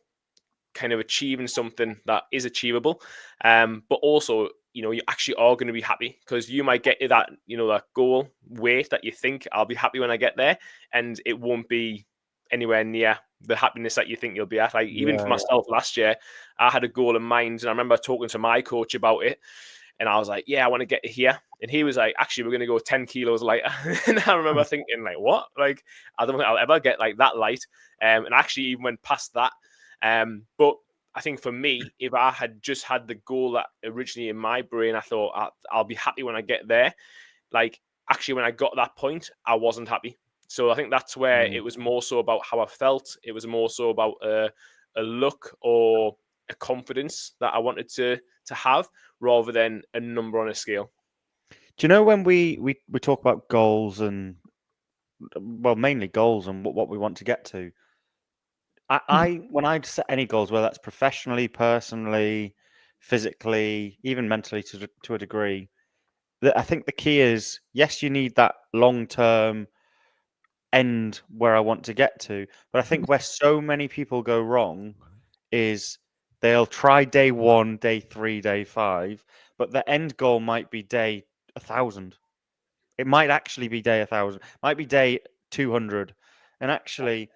kind of achieving something that is achievable. But also, you actually are going to be happy, because you might get to that, that goal weight that you think I'll be happy when I get there, and it won't be anywhere near the happiness that you think you'll be at. Like even for myself last year, I had a goal in mind, and I remember talking to my coach about it, and I was like, yeah, I want to get to here. And he was like, actually, we're going to go 10 kilos lighter. And I remember thinking, like, what? Like, I don't think I'll ever get like that light. And actually even went past that. But I think for me, if I had just had the goal that originally in my brain, I thought I'll be happy when I get there. Like, actually, when I got that point, I wasn't happy. So I think that's where it was more so about how I felt. It was more so about a look or a confidence that I wanted to have, rather than a number on a scale. Do you know when we talk about goals and, well, mainly goals and what we want to get to? When I set any goals, whether that's professionally, personally, physically, even mentally to a degree, I think the key is, yes, you need that long-term end where I want to get to. But I think where so many people go wrong is they'll try day 1, day 3, day 5, but the end goal might be day 1,000. It might actually be day 1,000, might be day 200. And actually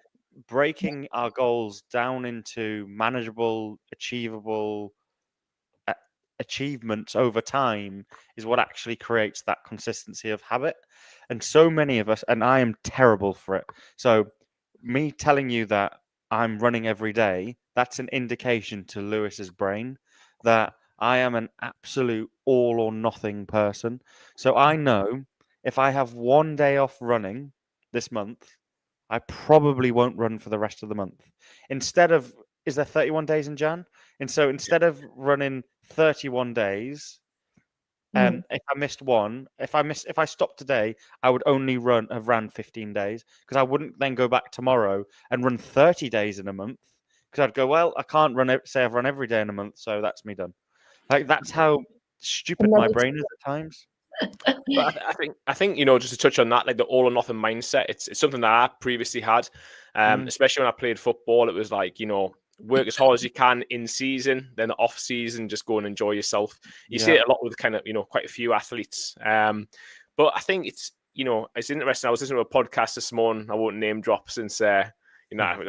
breaking our goals down into manageable, achievable achievements over time is what actually creates that consistency of habit. And so many of us, and I am terrible for it. So me telling you that I'm running every day, that's an indication to Lewis's brain that I am an absolute all or nothing person. So I know if I have one day off running this month, I probably won't run for the rest of the month. Instead of, is there 31 days in Jan? And so instead of running 31 days, if I missed one, if I stopped today, I would only have ran 15 days, because I wouldn't then go back tomorrow and run 30 days in a month, because I'd go, well, I can't say I've run every day in a month, so that's me done. Like, that's how stupid my brain is at times. But I think just to touch on that, like the all or nothing mindset, it's something that I previously had, especially when I played football. It was like, work as hard as you can in season, then off season, just go and enjoy yourself. You see it a lot with kind of, quite a few athletes. But I think it's interesting. I was listening to a podcast this morning. I won't name drop since, I'm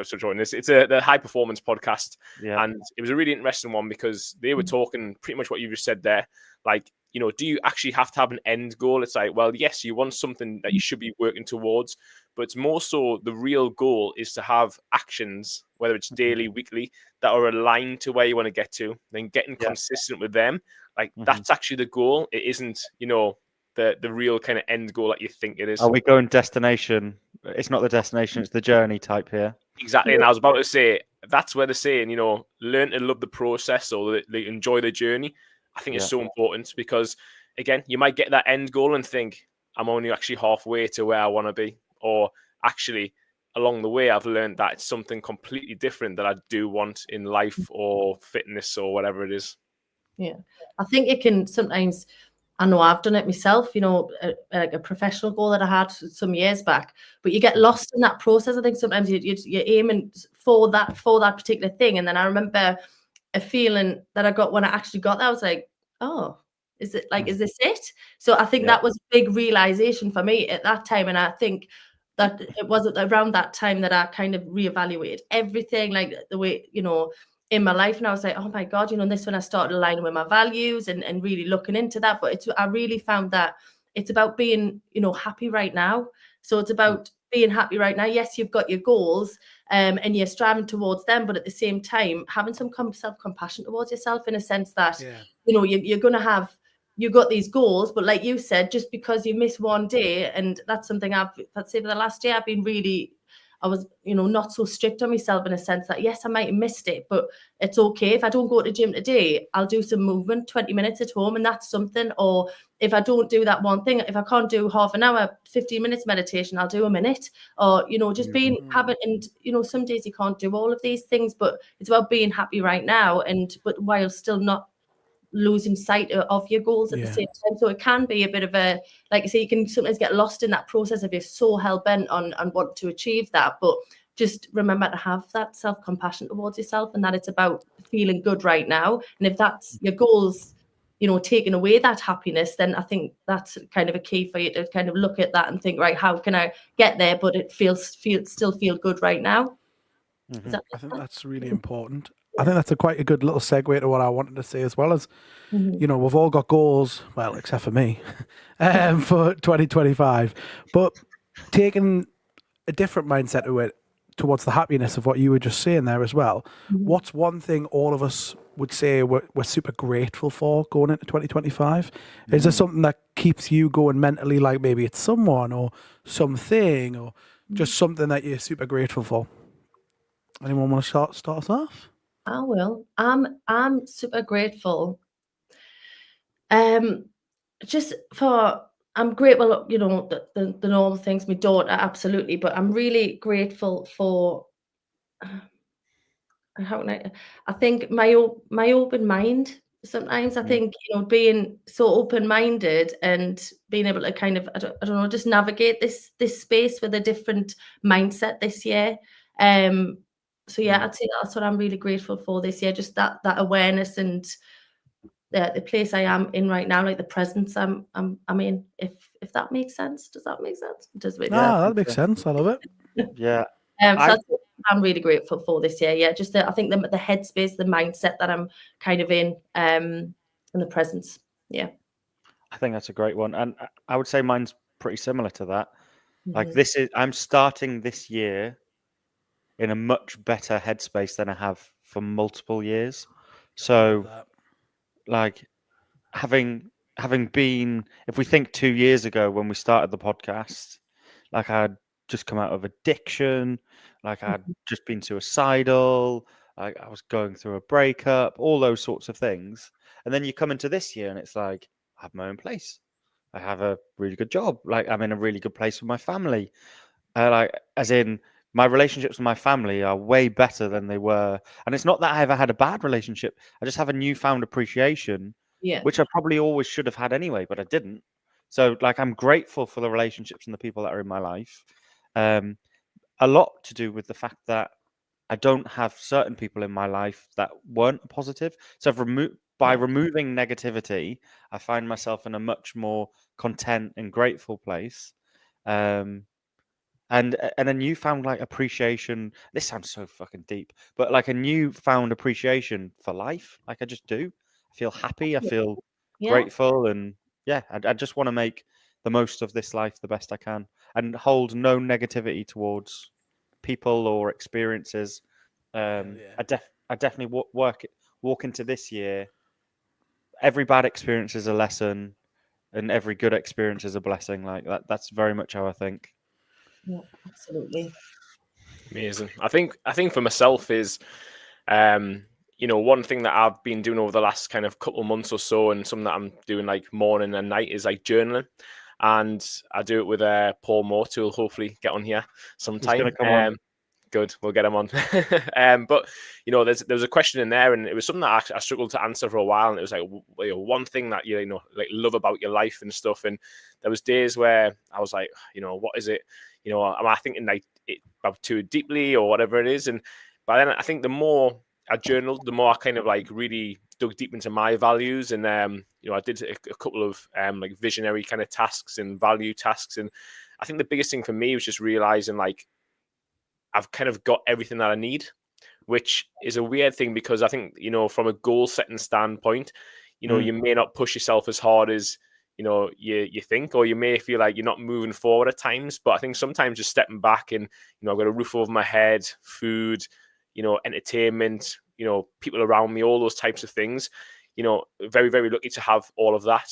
still joining this. It's the High Performance podcast. And it was a really interesting one, because they were talking pretty much what you just said there. Like, do you actually have to have an end goal? It's like, well, yes, you want something that you should be working towards, but it's more so the real goal is to have actions, whether it's daily, weekly, that are aligned to where you want to get to, then getting consistent with them. Like, that's actually the goal. It isn't, the real kind of end goal that you think it is. Are we going destination? It's not the destination, it's the journey type here. Exactly. And I was about to say, that's where they're saying, learn to love the process, or enjoy the journey. I think it's so important, because, again, you might get that end goal and think, I'm only actually halfway to where I want to be. Or actually, along the way, I've learned that it's something completely different that I do want in life or fitness or whatever it is. Yeah. I think it can sometimes, I know I've done it myself, like a professional goal that I had some years back, but you get lost in that process. I think sometimes you're aiming for that particular thing. And then I remember a feeling that I got when I actually got there. I was like, oh, is it like, is this it? So I think that was a big realization for me at that time. And I think that it was around that time that I kind of reevaluated everything, like the way, in my life. And I was like, oh my God, this when I started aligning with my values and really looking into that. But I really found that it's about being, happy right now. So it's about being happy right now. Yes, you've got your goals and you're striving towards them, but at the same time, having some self-compassion towards yourself, in a sense that, you're going to have, you've got these goals, but like you said, just because you miss one day, and that's something I'd say for the last year, I was, not so strict on myself, in a sense that, yes, I might have missed it, but it's okay. If I don't go to the gym today, I'll do some movement, 20 minutes at home, and that's something. Or if I don't do that one thing, if I can't do half an hour, 15 minutes meditation, I'll do a minute. Or, just having, and, some days you can't do all of these things, but it's about being happy right now, but while still not losing sight of your goals at the same time. So it can be a bit of a, like I say, you can sometimes get lost in that process if you're so hell-bent on wanting to achieve that. But just remember to have that self-compassion towards yourself, and that it's about feeling good right now. And if that's your goals taking away that happiness, then I think that's kind of a key for you to kind of look at that and think, right, how can I get there, but it still feel good right now. Does that I make think sense? that's really important. I think that's quite a good little segue to what I wanted to say as well as, Mhm. we've all got goals, well, except for me, for 2025. But taking a different mindset to it towards the happiness of what you were just saying there as well. Mhm. What's one thing all of us would say we're super grateful for going into 2025? Is there something that keeps you going mentally, like maybe it's someone or something or just something that you're super grateful for? Anyone want to start us off? I will. I'm super grateful. Just for I'm grateful, the normal things, my daughter, absolutely, but I'm really grateful for how can I think my open mind. Sometimes I think, being so open-minded and being able to kind of, I don't know, just navigate this space with a different mindset this year. So yeah, I'd say that's what I'm really grateful for this year, just that awareness and the place I am in right now, like the presence I'm in. If that makes sense, does that make sense? It does make sense. Ah, that makes sense. I love it. Yeah. So I that's what I'm really grateful for this year. Yeah, just I think the headspace, the mindset that I'm kind of in, and the presence. Yeah. I think that's a great one, and I would say mine's pretty similar to that. Like Mhm. I'm starting this year in a much better headspace than I have for multiple years. So, like having been, if we think 2 years ago when we started the podcast, like I'd just come out of addiction, like I'd just been suicidal, like I was going through a breakup, all those sorts of things. And then you come into this year and it's like, I have my own place. I have a really good job. Like I'm in a really good place with my family. Like as in my relationships with my family are way better than they were. And it's not that I ever had a bad relationship. I just have a newfound appreciation, Yeah. which I probably always should have had anyway, but I didn't. So like I'm grateful for the relationships and the people that are in my life. Um, a lot to do with the fact that I don't have certain people in my life that weren't positive. So by Yeah. removing negativity, I find myself in a much more content and grateful place. Um, and a newfound like appreciation. This sounds so fucking deep, but like a newfound appreciation for life. Like I just do. I feel happy. I feel Yeah. grateful, and yeah, I just want to make the most of this life the best I can, and hold no negativity towards people or experiences. I definitely walk into this year. Every bad experience is a lesson, and every good experience is a blessing. Like that. That's very much how I think. Yeah. Absolutely. Amazing. I think for myself is, one thing that I've been doing over the last kind of couple of months or so, and something that I'm doing like morning and night is like journaling, and I do it with Paul Moore, who will hopefully get on here He's sometime. gonna come on. Good, we'll get him on. But there was a question in there, and it was something that I struggled to answer for a while. And it was like, one thing that like love about your life and stuff. And there was days where I was like, what is it? Am I thinking like about too deeply or whatever it is? And but then I think the more I journaled, the more I kind of like really dug deep into my values. And I did a couple of like visionary kind of tasks and value tasks. And I think the biggest thing for me was just realizing like I've kind of got everything that I need, which is a weird thing because I think, from a goal setting standpoint, you may not push yourself as hard as, you think, or you may feel like you're not moving forward at times. But I think sometimes just stepping back and, I've got a roof over my head, food, entertainment, people around me, all those types of things. Very, very lucky to have all of that.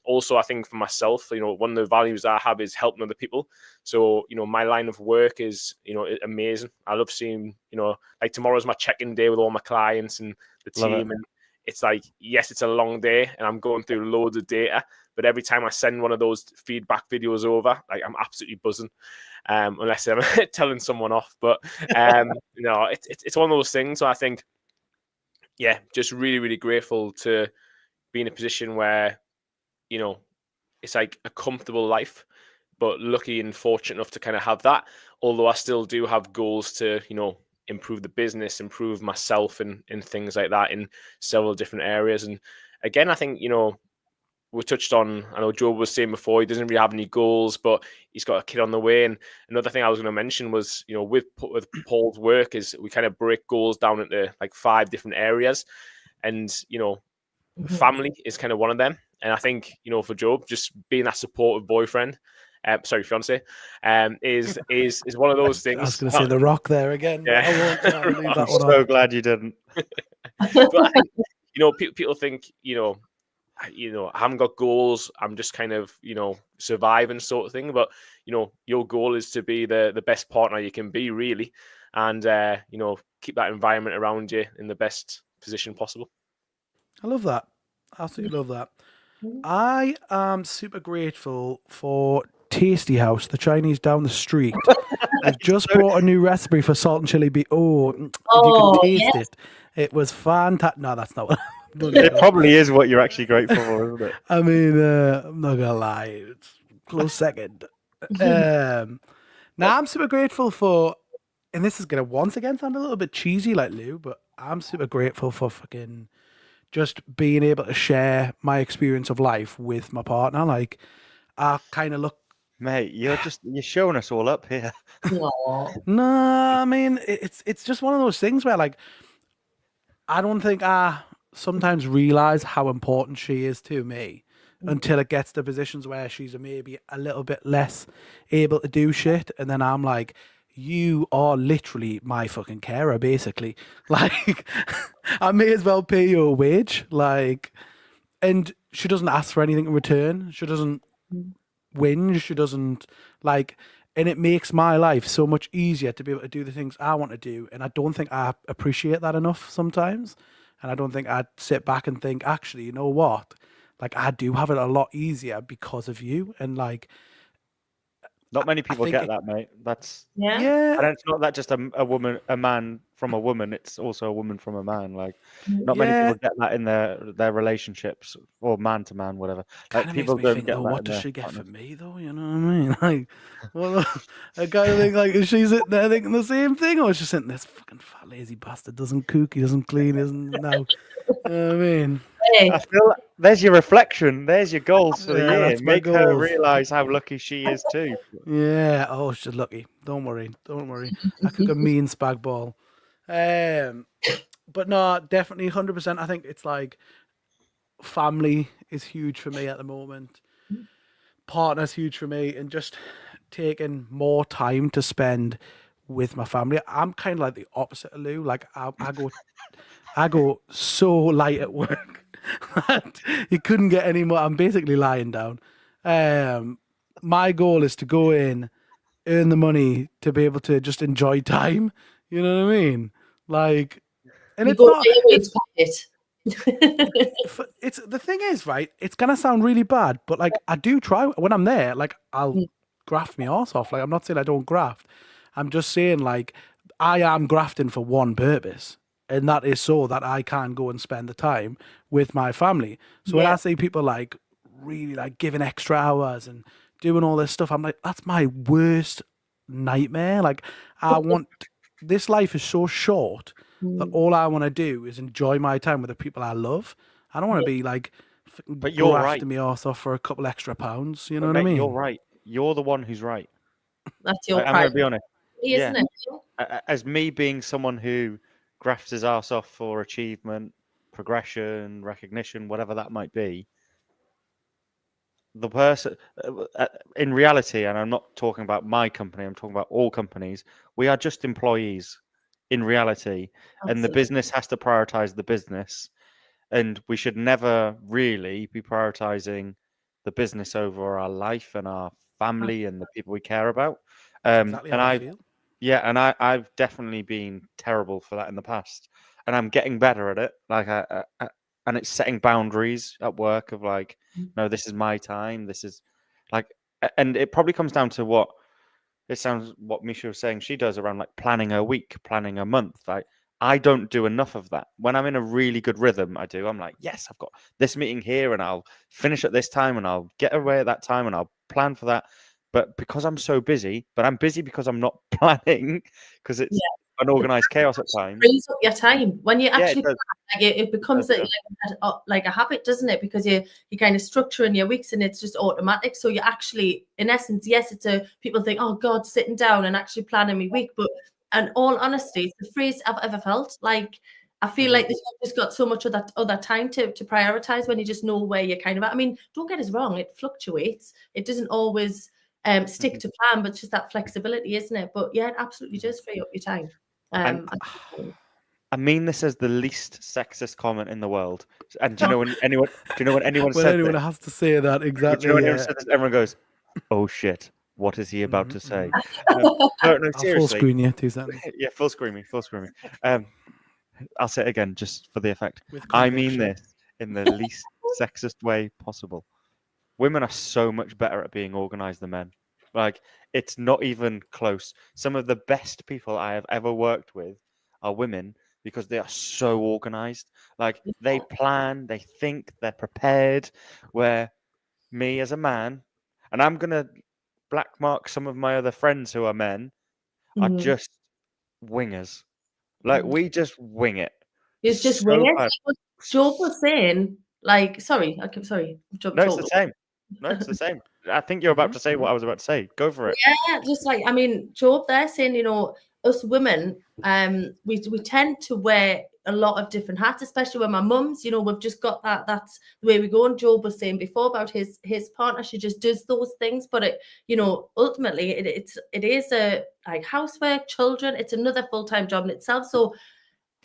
Also, I think for myself, one of the values I have is helping other people. So, my line of work is, amazing. I love seeing, like tomorrow's my check-in day with all my clients and the Love it. team. And it's like, yes, it's a long day and I'm going through loads of data, but every time I send one of those feedback videos over, like I'm absolutely buzzing. Unless I'm telling someone off, but it's one of those things. So I think, yeah, just really, really grateful to be in a position where, it's like a comfortable life, but lucky and fortunate enough to kind of have that. Although I still do have goals to, improve the business, improve myself in things like that in several different areas. And again, I think, we touched on, I know Joe was saying before, he doesn't really have any goals, but he's got a kid on the way. And another thing I was going to mention was, with Paul's work is we kind of break goals down into like 5 different areas. And, family is kind of one of them. And I think, for Joe, just being that supportive boyfriend, fiance, is one of those things. I was going to say The Rock there again. Yeah. I won't leave I'm that one so off. glad you didn't. But I think, people think, I haven't got goals. I'm just kind of, surviving sort of thing. But, your goal is to be the best partner you can be, really. And, keep that environment around you in the best position possible. I love that. Absolutely love that. I am super grateful for Tasty House, the Chinese down the street. They've just brought a new recipe for salt and chili beef. Oh, if you can taste it, it was fantastic. No, that's not what It probably is what you're actually grateful for, isn't it? I mean, I'm not gonna lie, it's close second. Now I'm super grateful for, and this is gonna once again sound a little bit cheesy like Lou, but I'm super grateful for fucking just being able to share my experience of life with my partner. Like, I kind of look. Mate, you're showing us all up here. No, I mean it's just one of those things where, like, I don't think I sometimes realize how important she is to me until it gets to positions where she's maybe a little bit less able to do shit, and then I'm like, you are literally my fucking carer, basically. Like, I may as well pay you a wage. Like, and she doesn't ask for anything in return. She doesn't whinge. She doesn't, like, and it makes my life so much easier to be able to do the things I want to do. And I don't think I appreciate that enough sometimes. And I don't think I'd sit back and think, actually, you know what? Like, I do have it a lot easier because of you. And, like, not many people think get that, mate. That's yeah. And it's not that just a man from a woman. It's also a woman from a man. Like, not many Yeah. people get that in their relationships, or man to man, whatever. Like, Kind of people makes me don't think, get though, that. what in does their she get partners. for me, though? You know what I mean? Like, well, I kind of think, like, is she sitting there thinking the same thing, or is she sitting there, this fucking fat lazy bastard doesn't cook, he doesn't clean, isn't no? You know what I mean? Hey, I feel like there's your reflection. There's your goals for the Yeah, year. that's my Make her goals. realize how lucky she is too. Yeah. Oh, she's lucky. Don't worry. I cook a mean spag ball. But no, definitely 100%. I think it's like family is huge for me at the moment. Partner's huge for me, and just taking more time to spend with my family. I'm kind of like the opposite of Lou. Like, I go so light at work that you couldn't get any more. I'm basically lying down. My goal is to go in, earn the money to be able to just enjoy time. You know what I mean? Like, and you it's go not. to your It's, pocket. it's the thing is, right? It's gonna sound really bad, but like, I do try when I'm there. Like, I'll graft my arse off. Like, I'm not saying I don't graft. I'm just saying, like, I am grafting for one purpose, and that is so that I can go and spend the time with my family. So when I see people like really like giving extra hours and doing all this stuff, I'm like, that's my worst nightmare. Like, I want this life is so short that all I want to do is enjoy my time with the people I love. I don't want to be like But you're right. grafting my arse off for a couple extra pounds. You know But what I mate, mean? you're right. You're the one who's right. That's your I'm going to pride, be honest. isn't it? As me being someone who grafts his ass off for achievement, progression, recognition, whatever that might be, the person in reality, and I'm not talking about my company, I'm talking about all companies, we are just employees in reality. And the Absolutely. business has to prioritize the business, and we should never really be prioritizing the business over our life and our family and the people we care about. Exactly And how I feel. I've definitely been terrible for that in the past, and I'm getting better at it. Like, and it's setting boundaries at work of like, no, this is my time. This is like, and it probably comes down to what Misha was saying she does around like planning a week, planning a month. Like, I don't do enough of that. When I'm in a really good rhythm, I'm like, yes, I've got this meeting here, and I'll finish at this time, and I'll get away at that time, and I'll plan for that. But because I'm so busy, but I'm busy because I'm not planning, because unorganized chaos at times. Frees up your time when you Yeah, it actually does. plan, like it becomes does, like a habit, doesn't it? Because you kind of structuring your weeks and it's just automatic. So you actually, in essence, yes, it's a people think, oh God, sitting down and actually planning my week, but in all honesty, it's the freest I've ever felt. Like I feel like you've just got so much of that other time to prioritize when you just know where you're kind of at. I mean, don't get us wrong, it fluctuates. It doesn't always stick to plan, but it's just that flexibility, isn't it? But yeah, it absolutely does free up your time. And I mean this as the least sexist comment in the world. And do you know when anyone When said anyone this? has to say that, Do you exactly. know when anyone said this, everyone goes, "Oh shit, what is he about to say?" No, I'll full seriously. screen you 2 seconds. Yeah, full screen me. I'll say it again just for the effect. With I mean conviction. this in the least sexist way possible. Women are so much better at being organized than men. Like, it's not even close. Some of the best people I have ever worked with are women because they are so organized. Like, they plan, they think, they're prepared. Where me as a man, and I'm going to black mark some of my other friends who are men, are just wingers. Like, we just wing it. It's just So weird. bad. What Joe was saying, like, sorry. No, it's the same. No, it's the same. I think you're about to say what I was about to say. Go for it. Yeah, just like I mean, Job there saying, us women, we tend to wear a lot of different hats, especially when my mums, we've just got that's the way we go. And Job was saying before about his partner, she just does those things, but it, ultimately it is a like housework, children, it's another full-time job in itself. So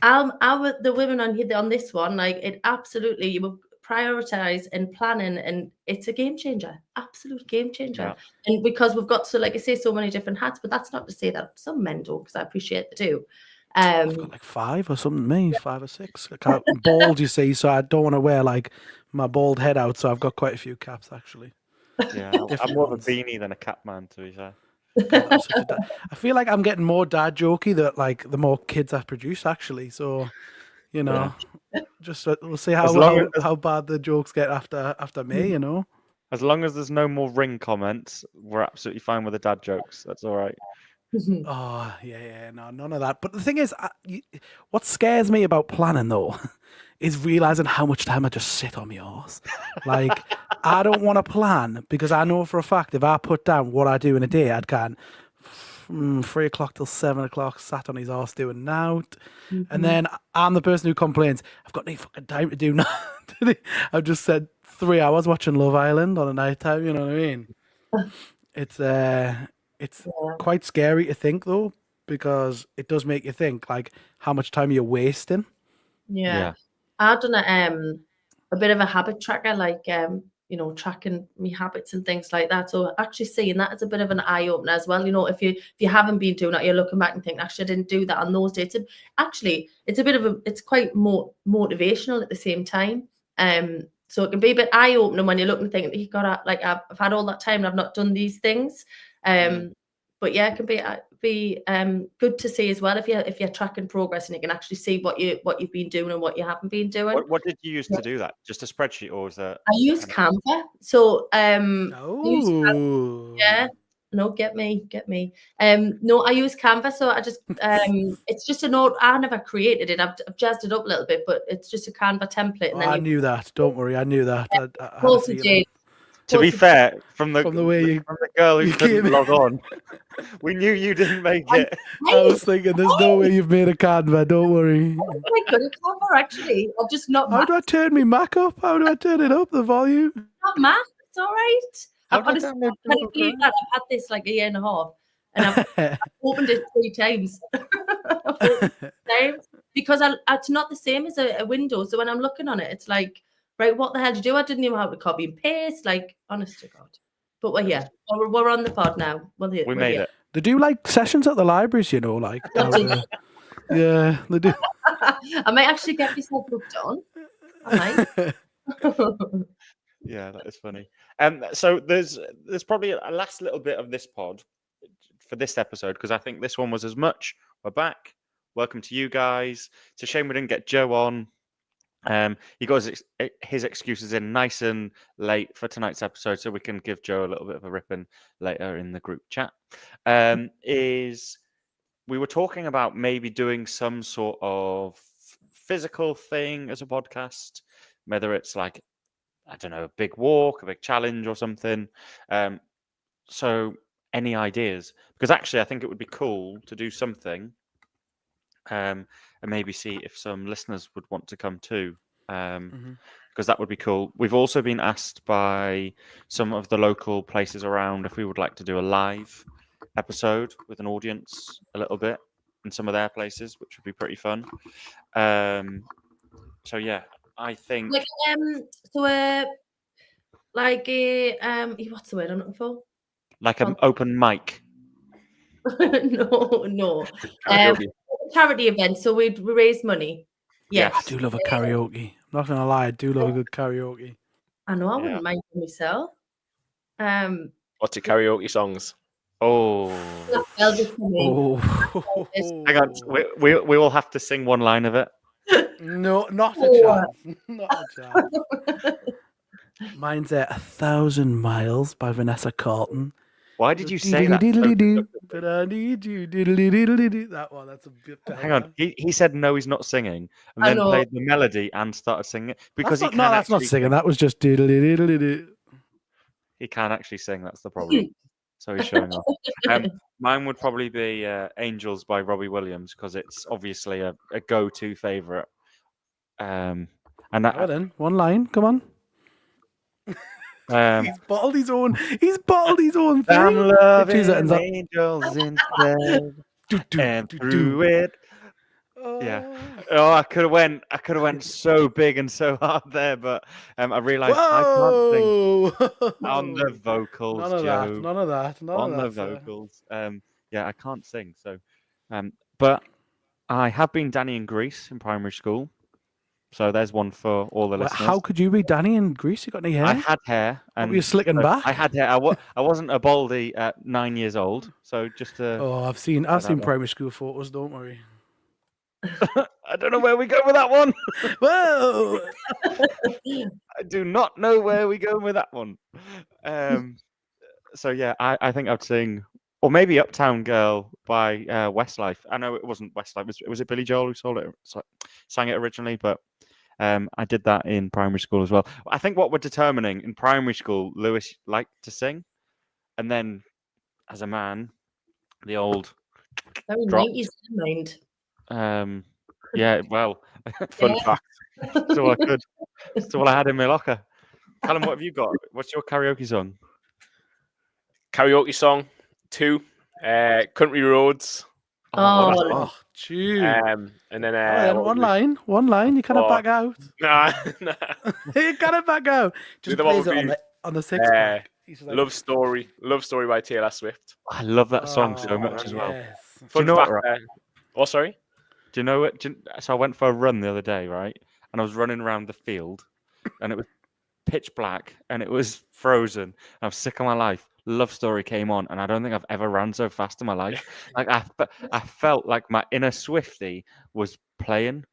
the women on this one, like it absolutely, you will prioritize and planning, and it's a game changer, absolute game changer. Yeah. And because we've got like I say, so many different hats, but that's not to say that some men don't, because I appreciate they do. I've got like 5 or something, me 5 or 6. I'm bald, you see, so I don't want to wear like my bald head out. So I've got quite a few caps actually. Yeah, Different I'm more of a ones. beanie than a cap man, to be fair. God, I'm such a dad. I feel like I'm getting more dad jokey that like the more kids I produce actually. So, just we'll see how bad the jokes get after me. As long as there's no more ring comments, we're absolutely fine with the dad jokes. That's all right. Oh yeah, no, none of that. But the thing is, what scares me about planning though, is realizing how much time I just sit on my arse. Like, I don't want to plan because I know for a fact if I put down what I do in a day, I'd can from 3 o'clock till 7 o'clock sat on his arse doing out. And then I'm the person who complains, I've got no fucking time to do nothing. I've just said 3 hours watching Love Island on a night time, you know what I mean? It's quite scary to think though, because it does make you think like how much time you're wasting. Yeah. I've done a bit of a habit tracker, like tracking me habits and things like that. So actually seeing that as a bit of an eye opener as well. If you haven't been doing that, you're looking back and think, actually, I didn't do that on those dates. And actually, it's quite more motivational at the same time. So it can be a bit eye opening when you're looking and thinking, you gotta I've had all that time and I've not done these things. But yeah, it can be good to see as well if you're tracking progress and you can actually see what you've been doing and what you haven't been doing. What did you use to do that? Just a spreadsheet, or was that? I use Canva. So yeah. No, get me. No, I use Canva. So I just it's just a note. I never created it. I've jazzed it up a little bit, but it's just a Canva template. And then I knew that. Don't worry, I knew that. To be fair, from the way from the girl who couldn't log on, we knew you didn't make it. I was thinking, there's no way you've made a Canva. Don't worry. I'm quite good at Canva, actually. I've just not. How do I turn my Mac up? How do I turn it up? The volume? Not Mac. It's all right. I've I've had this like a year and a half, and I've opened it 3 times. Because it's not the same as a window. So when I'm looking on it, it's like, right, what the hell did you do? I didn't know how to copy and paste. Like, honest to God. But we're here. We're on the pod now. We made it. They do like sessions at the libraries, like. Yeah, they do. I might actually get myself booked on. I might. Yeah, that is funny. So there's probably a last little bit of this pod for this episode, because I think this one was as much. We're back. Welcome to you guys. It's a shame we didn't get Joe on. He got his excuses in nice and late for tonight's episode, so we can give Joe a little bit of a ripping later in the group chat. Is we were talking about maybe doing some sort of physical thing as a podcast, whether it's like, I don't know, a big walk, a big challenge or something. So any ideas? Because actually, I think it would be cool to do something, and maybe see if some listeners would want to come too. Because that would be cool. We've also been asked by some of the local places around if we would like to do a live episode with an audience a little bit in some of their places, which would be pretty fun. So yeah, I think Like like a what's the word I'm looking for? like an open mic. No. Karaoke. Charity event. So we raise money. Yes. I do love a karaoke. I'm not gonna lie, I do love a good karaoke. I know I Yeah. wouldn't mind for myself. What's your karaoke songs? Oh, Black Velvet for me. Oh, hang on. We will have to sing one line of it. no, not a Oh. chance. Not a chance. Mine's 1,000 Miles by Vanessa Carlton. Why did you say that? But I need you. Diddly-diddly-diddly. That one, that's a bit better. Hang on. He said no, he's not singing, and I then know. played the melody and started singing it because That's he not, can no, that's not actually singing. That was just diddly-diddly-diddly. He can actually sing. That's the problem. So he's showing off. Mine would probably be "Angels" by Robbie Williams because it's obviously a go-to favorite. And that, Well then, one line. Come on. um, He's bottled his own. He's bottled his own thing. I'm loving 2 seconds up. angels instead, and do, through it. Yeah. Oh, I could have went so big and so hard there, but I realised I can't sing Whoa! on the vocals, None of Joe. that. None of that. None On of the that. sir. vocals. Yeah, I can't sing. So, but I have been Danny in Greece in primary school. So there's one for all the Well, listeners. how could you be Danny in Greece? You got any hair? I had hair, What, and were you slicking so back? I had hair. I wasn't a baldy at 9 years old. So just to, Oh, I've seen that one. primary school photos. Don't worry. I don't know where we go with that one. Whoa! I do not know where we go with that one. So yeah, I think I'd sing, or maybe Uptown Girl by Westlife. I know it wasn't Westlife. Was it Billy Joel who sang it originally? But I did that in primary school as well. I think what we're determining in primary school, Lewis liked to sing, and then as a man, the old Very Dropped. 90s mind. yeah, well, fun Yeah. fact. That's all I could. That's all I had in my locker. Callum, what have you got? What's your karaoke song? Karaoke song 2, Country Roads. Oh, Oh, tune. And then One line. You cannot Oh. back out. Nah. You cannot back out. Just The other one plays it would be, on the six pack. He's like, Love Story by Taylor Swift. I love that song so much as well. yes. Fun know what, fact, oh, sorry. Do you know it? So I went for a run the other day, right? And I was running around the field, and it was pitch black, and it was frozen. I was sick of my life. Love Story came on, and I don't think I've ever ran so fast in my life. Like I felt like my inner Swiftie was playing.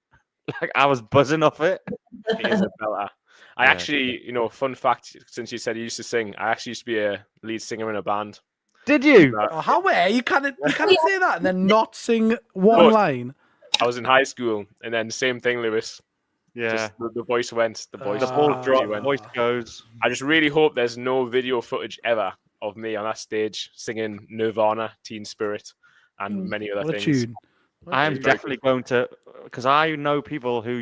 Like I was buzzing off it. It is a belter. I Yeah. actually, fun fact, since you said you used to sing, I actually used to be a lead singer in a band. Did you? Oh, how are you? Can't say that and then not sing one No. line. I was in high school, and then same thing, Lewis. Yeah. Just the voice went. The voice. The ball Ah. drop, went. voice goes. I just really hope there's no video footage ever of me on that stage singing Nirvana, Teen Spirit, and many other What a things. tune. I am It's very definitely going to, because I know people who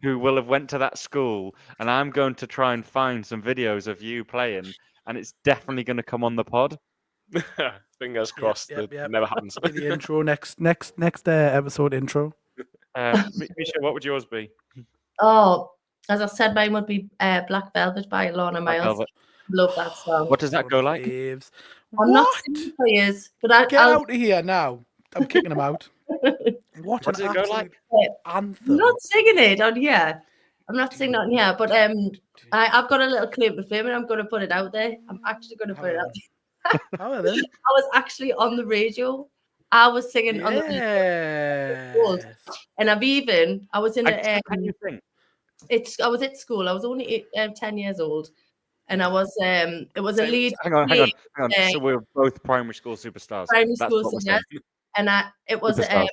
who will have went to that school, and I'm going to try and find some videos of you playing, and it's definitely going to come on the pod. Fingers crossed yep, that yep. never happens. Be the intro next episode intro. Misha, what would yours be? Oh, as I said, mine would be Black Velvet by Lorna Black Miles. Velvet. Love that song. What does that go like? Faves. I'm not What? singing for years, but Get I'll out of here now. I'm kicking him out. What What does an it go absolute like? I'm anthem. not singing it on here. I'm not singing it on here, but I've got a little claim to fame, and I'm going to put it out there. I'm actually going to put it out there. How are then? I was actually on the radio. I was singing on the radio, Yes. and I was in a Can you think? I was at school. I was only 10 years old, and I was it was a lead Hang on. uh, So we're both primary school superstars. primary That's school what we're singers. saying. and it was the a stars.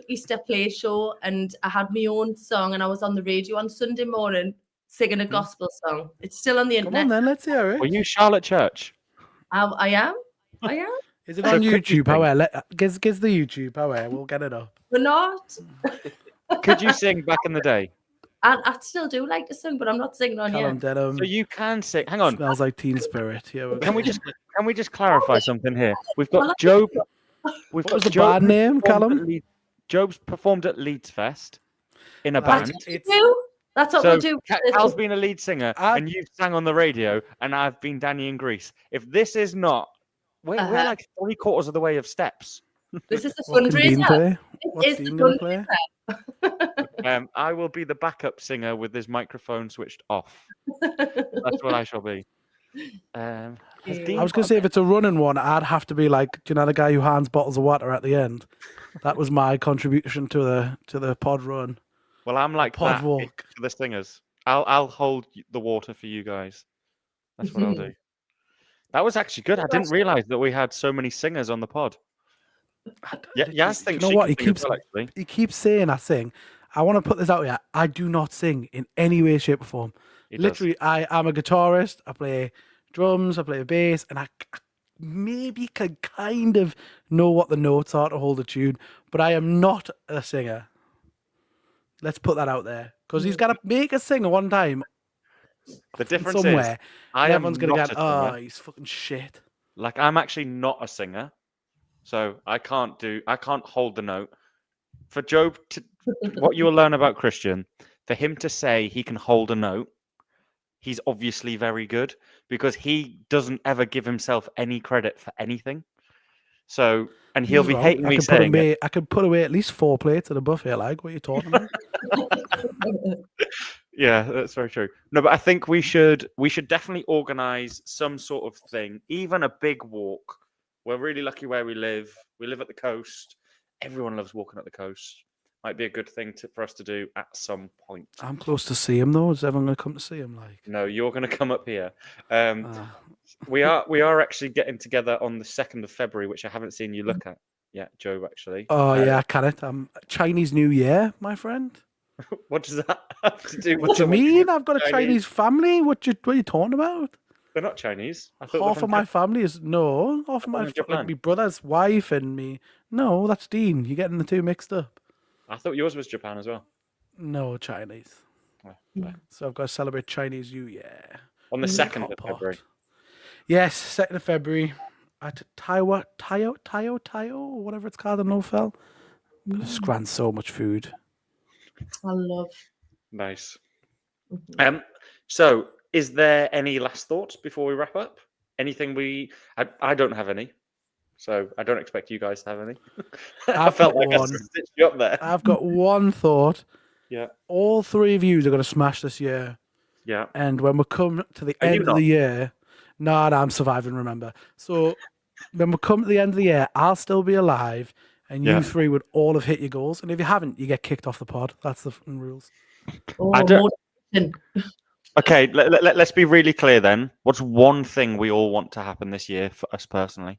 Easter play show, and I had my own song, and I was on the radio on Sunday morning singing a gospel song. It's still on the Come internet. on then, let's hear Were it. you Charlotte Church? I am. Is it So on could you YouTube? How gives the YouTube? How we'll get it up. We're not. Could you sing back in the day? I still do like to sing, but I'm not singing on Callum here. Denham. So you can sing. Hang on. Smells like Teen Spirit. Here we go. Can we just clarify something here? We've got Job. We've What got was the Job band name, performed Callum? at Job's performed at Leeds Fest in a Right. band. That's what So we'll do. Cal's been a lead singer, I- and you've sang on the radio, and I've been Danny in Greece. If this is not, we're like 3/4 of the way of steps. This is the What can Dean fundraiser. play? It What's is the Dean going to play? fundraiser. I will be the backup singer with his microphone switched off. That's what I shall be. Has Yeah. Dean I was got going to a say, if it's a running one, I'd have to be like, do you know the guy who hands bottles of water at the end? That was my contribution to the pod run. Well, I'm like pod that walk. for the singers. I'll hold the water for you guys. That's what I'll do. That was actually good. I didn't realize that we had so many singers on the pod. Yeah, Yaz You thinks know she what? can sing as well, actually. He keeps saying I sing. I want to put this out here. I do not sing in any way, shape, or form. He does. Literally, I am a guitarist. I play drums. I play bass, and I maybe can kind of know what the notes are to hold a tune, but I am not a singer. Let's put that out there, because he's got to make us sing one time The difference is, somewhere. I And am everyone's gonna not get, a singer. oh, he's fucking shit. Like, I'm actually not a singer, so I can't hold the note. For Job, what you will learn about Christian, for him to say he can hold a note, he's obviously very good, because he doesn't ever give himself any credit for anything. So, and he'll He's be wrong. hating me saying it. I could put away at least 4 plates at a buffet. Like, what are you talking about? Yeah, that's very true. No, but I think we should definitely organize some sort of thing, even a big walk. We're really lucky where we live. We live at the coast. Everyone loves walking at the coast. Might be a good thing for us to do at some point. I'm close to see him though. Is everyone going to come to see him? Like, No, you're going to come up here. ah. We are actually getting together on the 2nd of February, which I haven't seen you look at yet, Joe. Actually. Oh yeah, I can it. Chinese New Year, my friend. What does that have to do? What do you mean? I've got a Chinese? Chinese family. What are you talking about? They're not Chinese. I thought Half they're of my from family is no. Half of my from Japan. like my brother's wife and me. No, that's Dean. You're getting the two mixed up. I thought yours was Japan as well. No, Chinese. Oh, fair. So I've got to celebrate Chinese New Year. On the 2nd of Hot pot. February. Yes, 2nd of February at Tayo, or whatever it's called in Lowfell. I'm gonna scran so much food. I love. Nice. So, is there any last thoughts before we wrap up? Anything I don't have any, so I don't expect you guys to have any. I I've felt got like I one. stitched you up there. I've got one thought. Yeah, All 3 of you are going to smash this year. yeah. And when we come to the Are you end of not? the year, no, I'm surviving, remember. So when we come to the end of the year, I'll still be alive, and Yeah. you 3 would all have hit your goals. And if you haven't, you get kicked off the pod. That's the fucking rules. Oh, I don't- motivation. Okay, let's be really clear then. What's one thing we all want to happen this year for us personally?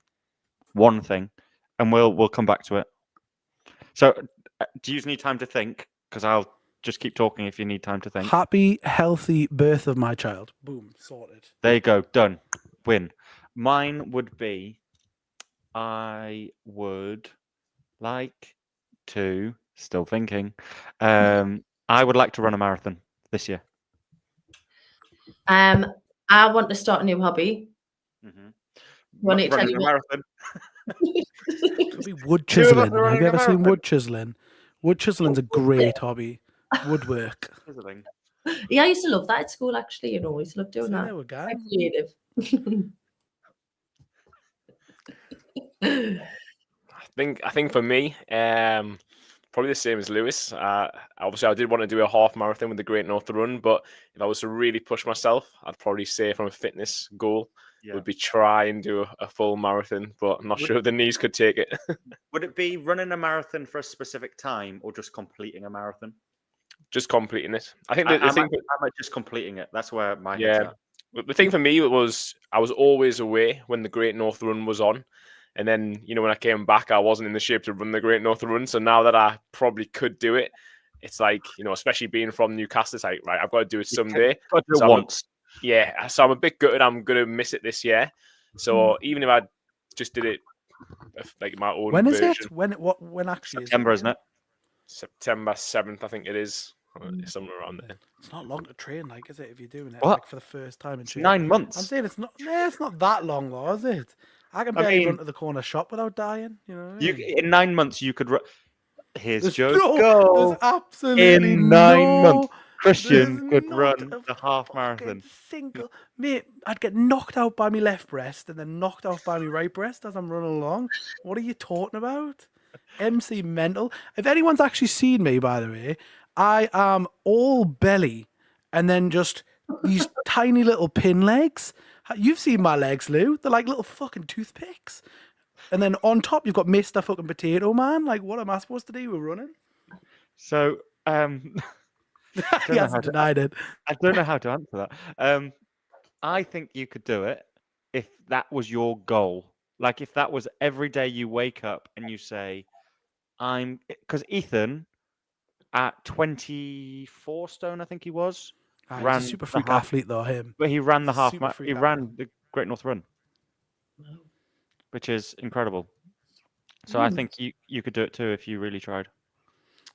One thing, and we'll come back to it. So, do you need time to think? Because I'll just keep talking if you need time to think. Happy, healthy birth of my child. Boom, sorted. There you go, done. Win. Mine would be, I would like to, still thinking, I would like to run a marathon this year. I want to start a new hobby. Mm-hmm. Want to tell Running you a what? marathon. Could be wood Two of us chiseling. are running Have you a ever seen marathon. wood chiseling? Wood chiseling's a great hobby. Woodwork. Chiseling. Yeah, I used to love that at school. Actually, I used to love doing See, that. there we go. Quite creative. I think for me, probably the same as Lewis. Obviously, I did want to do a half marathon with the Great North Run, but if I was to really push myself, I'd probably say from a fitness goal Yeah. would be try and do a full marathon, but I'm not sure if the knees could take it. Would it be running a marathon for a specific time or just completing a marathon? Just completing it. I think I the thing. might just completing it. That's where my head's Yeah. at. The thing for me was I was always away when the Great North Run was on. And then, you know, when I came back, I wasn't in the shape to run the Great North Run. So now that I probably could do it, it's like, you know, especially being from Newcastle, it's like, right, I've got to do it someday. Got to do it So once. so I'm a bit gutted. I'm going to miss it this year. So even if I just did it like my own When is version, it? When actually September, is it? isn't it? September 7th, I think it is. Somewhere around there. It's not long to train, like, is it? If you're doing it What? like for the first time in It's training. 9 months. I'm saying it's not. Nah, it's not that long, though, is it? I can barely run to the corner shop without dying. You know what I mean? In 9 months, you could. Here's There's Joe's no- goal. There's absolutely In 9 months, no. Christian there's could not run a the half fucking marathon. Single mate, I'd get knocked out by my left breast and then knocked out by my right breast as I'm running along. What are you talking about? MC mental. If anyone's actually seen me, by the way, I am all belly and then just these tiny little pin legs. You've seen my legs, Lou. They're like little fucking toothpicks. And then on top, you've got Mr. fucking Potato Man. Like, what am I supposed to do with running? So, He hasn't denied it. I don't know how to answer that. I think you could do it if that was your goal. Like if that was every day you wake up and you say, because Ethan at 24 stone, I think he was, He's a ran super the freak half- athlete, though, him. but he ran the half. Super freak He ran the Great North Run, which is incredible. So I think you could do it too if you really tried.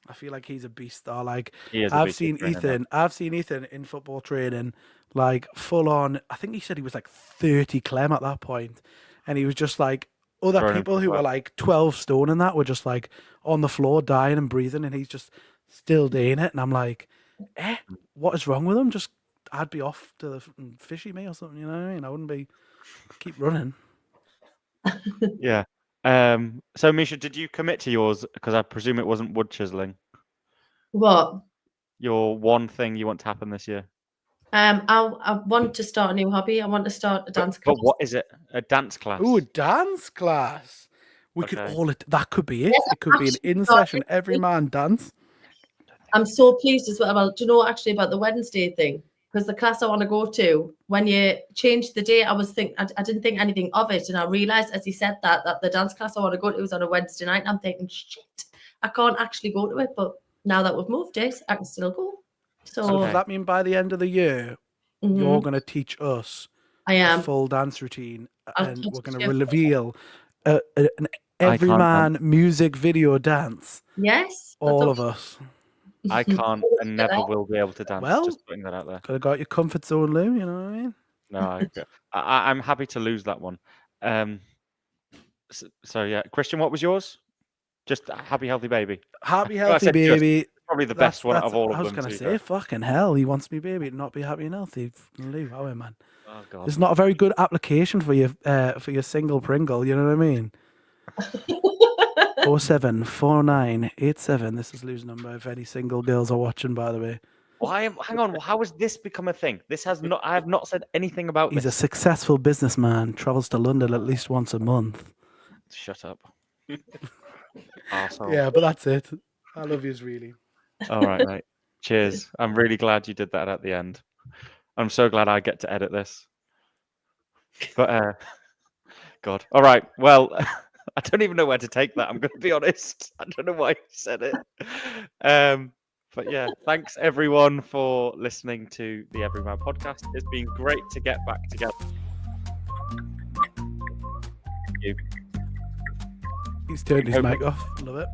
I feel like he's a beast, though. Like, He is. a I've beast of seen training, though. Ethan. I've seen Ethan in football training, like full on. I think he said he was like 30 clem at that point, and he was just like other Throwing people who himself were out. like 12 stone and that were just like on the floor dying and breathing, and he's just still doing it. And I'm like, what is wrong with him? Just I'd be off to the fishy me or something, you know what I mean? I wouldn't be keep running. Yeah. So Misha, did you commit to yours? Because I presume it wasn't wood chiseling. What? Your one thing you want to happen this year. I want to start a new hobby. I want to start a dance class. But what is it? A dance class? Ooh, a dance class. We could Okay. all that could be it. Yes, It could be an actually, in no, session, every man dance. I'm so pleased as well. Well, do you know actually about the Wednesday thing? Because the class I want to go to, when you changed the day, I didn't think anything of it, and I realised as he said that the dance class I want to go to was on a Wednesday night. And I'm thinking, shit, I can't actually go to it. But now that we've moved it, I can still go. So So does that mean by the end of the year, mhm, you're going to teach us I a am. full dance routine, I'll and teach we're going you. to reveal an I every can't man music video dance. Yes. All of us. I can't and never will be able to dance. Well- just putting that out there. Could have got your comfort zone, Lou. You know what I mean? No, I'm happy to lose that one. So yeah, Christian, what was yours? Just a happy, healthy baby. Happy, Well, I healthy said just. baby. Probably the best one out of all of them. I was going to to be say, fair. fucking hell, he wants me baby to not be happy and healthy. Lou, how man? Oh god. It's not a very good application for your single Pringle. You know what I mean? 074987. This is Lou's number. If any single girls are watching, by the way, Hang on. How has this become a thing? This has not. I have not said anything about he's a this. successful businessman. Travels to London at least once a month. Shut up. Arsehole. Yeah, but that's it. I love yous really. All right, mate. Cheers. I'm really glad you did that at the end. I'm so glad I get to edit this. But God. All right. Well, I don't even know where to take that. I'm going to be honest. I don't know why you said it. But yeah, thanks everyone for listening to the Everyman podcast. It's been great to get back together. He's turned his Hope- mic off. Love it.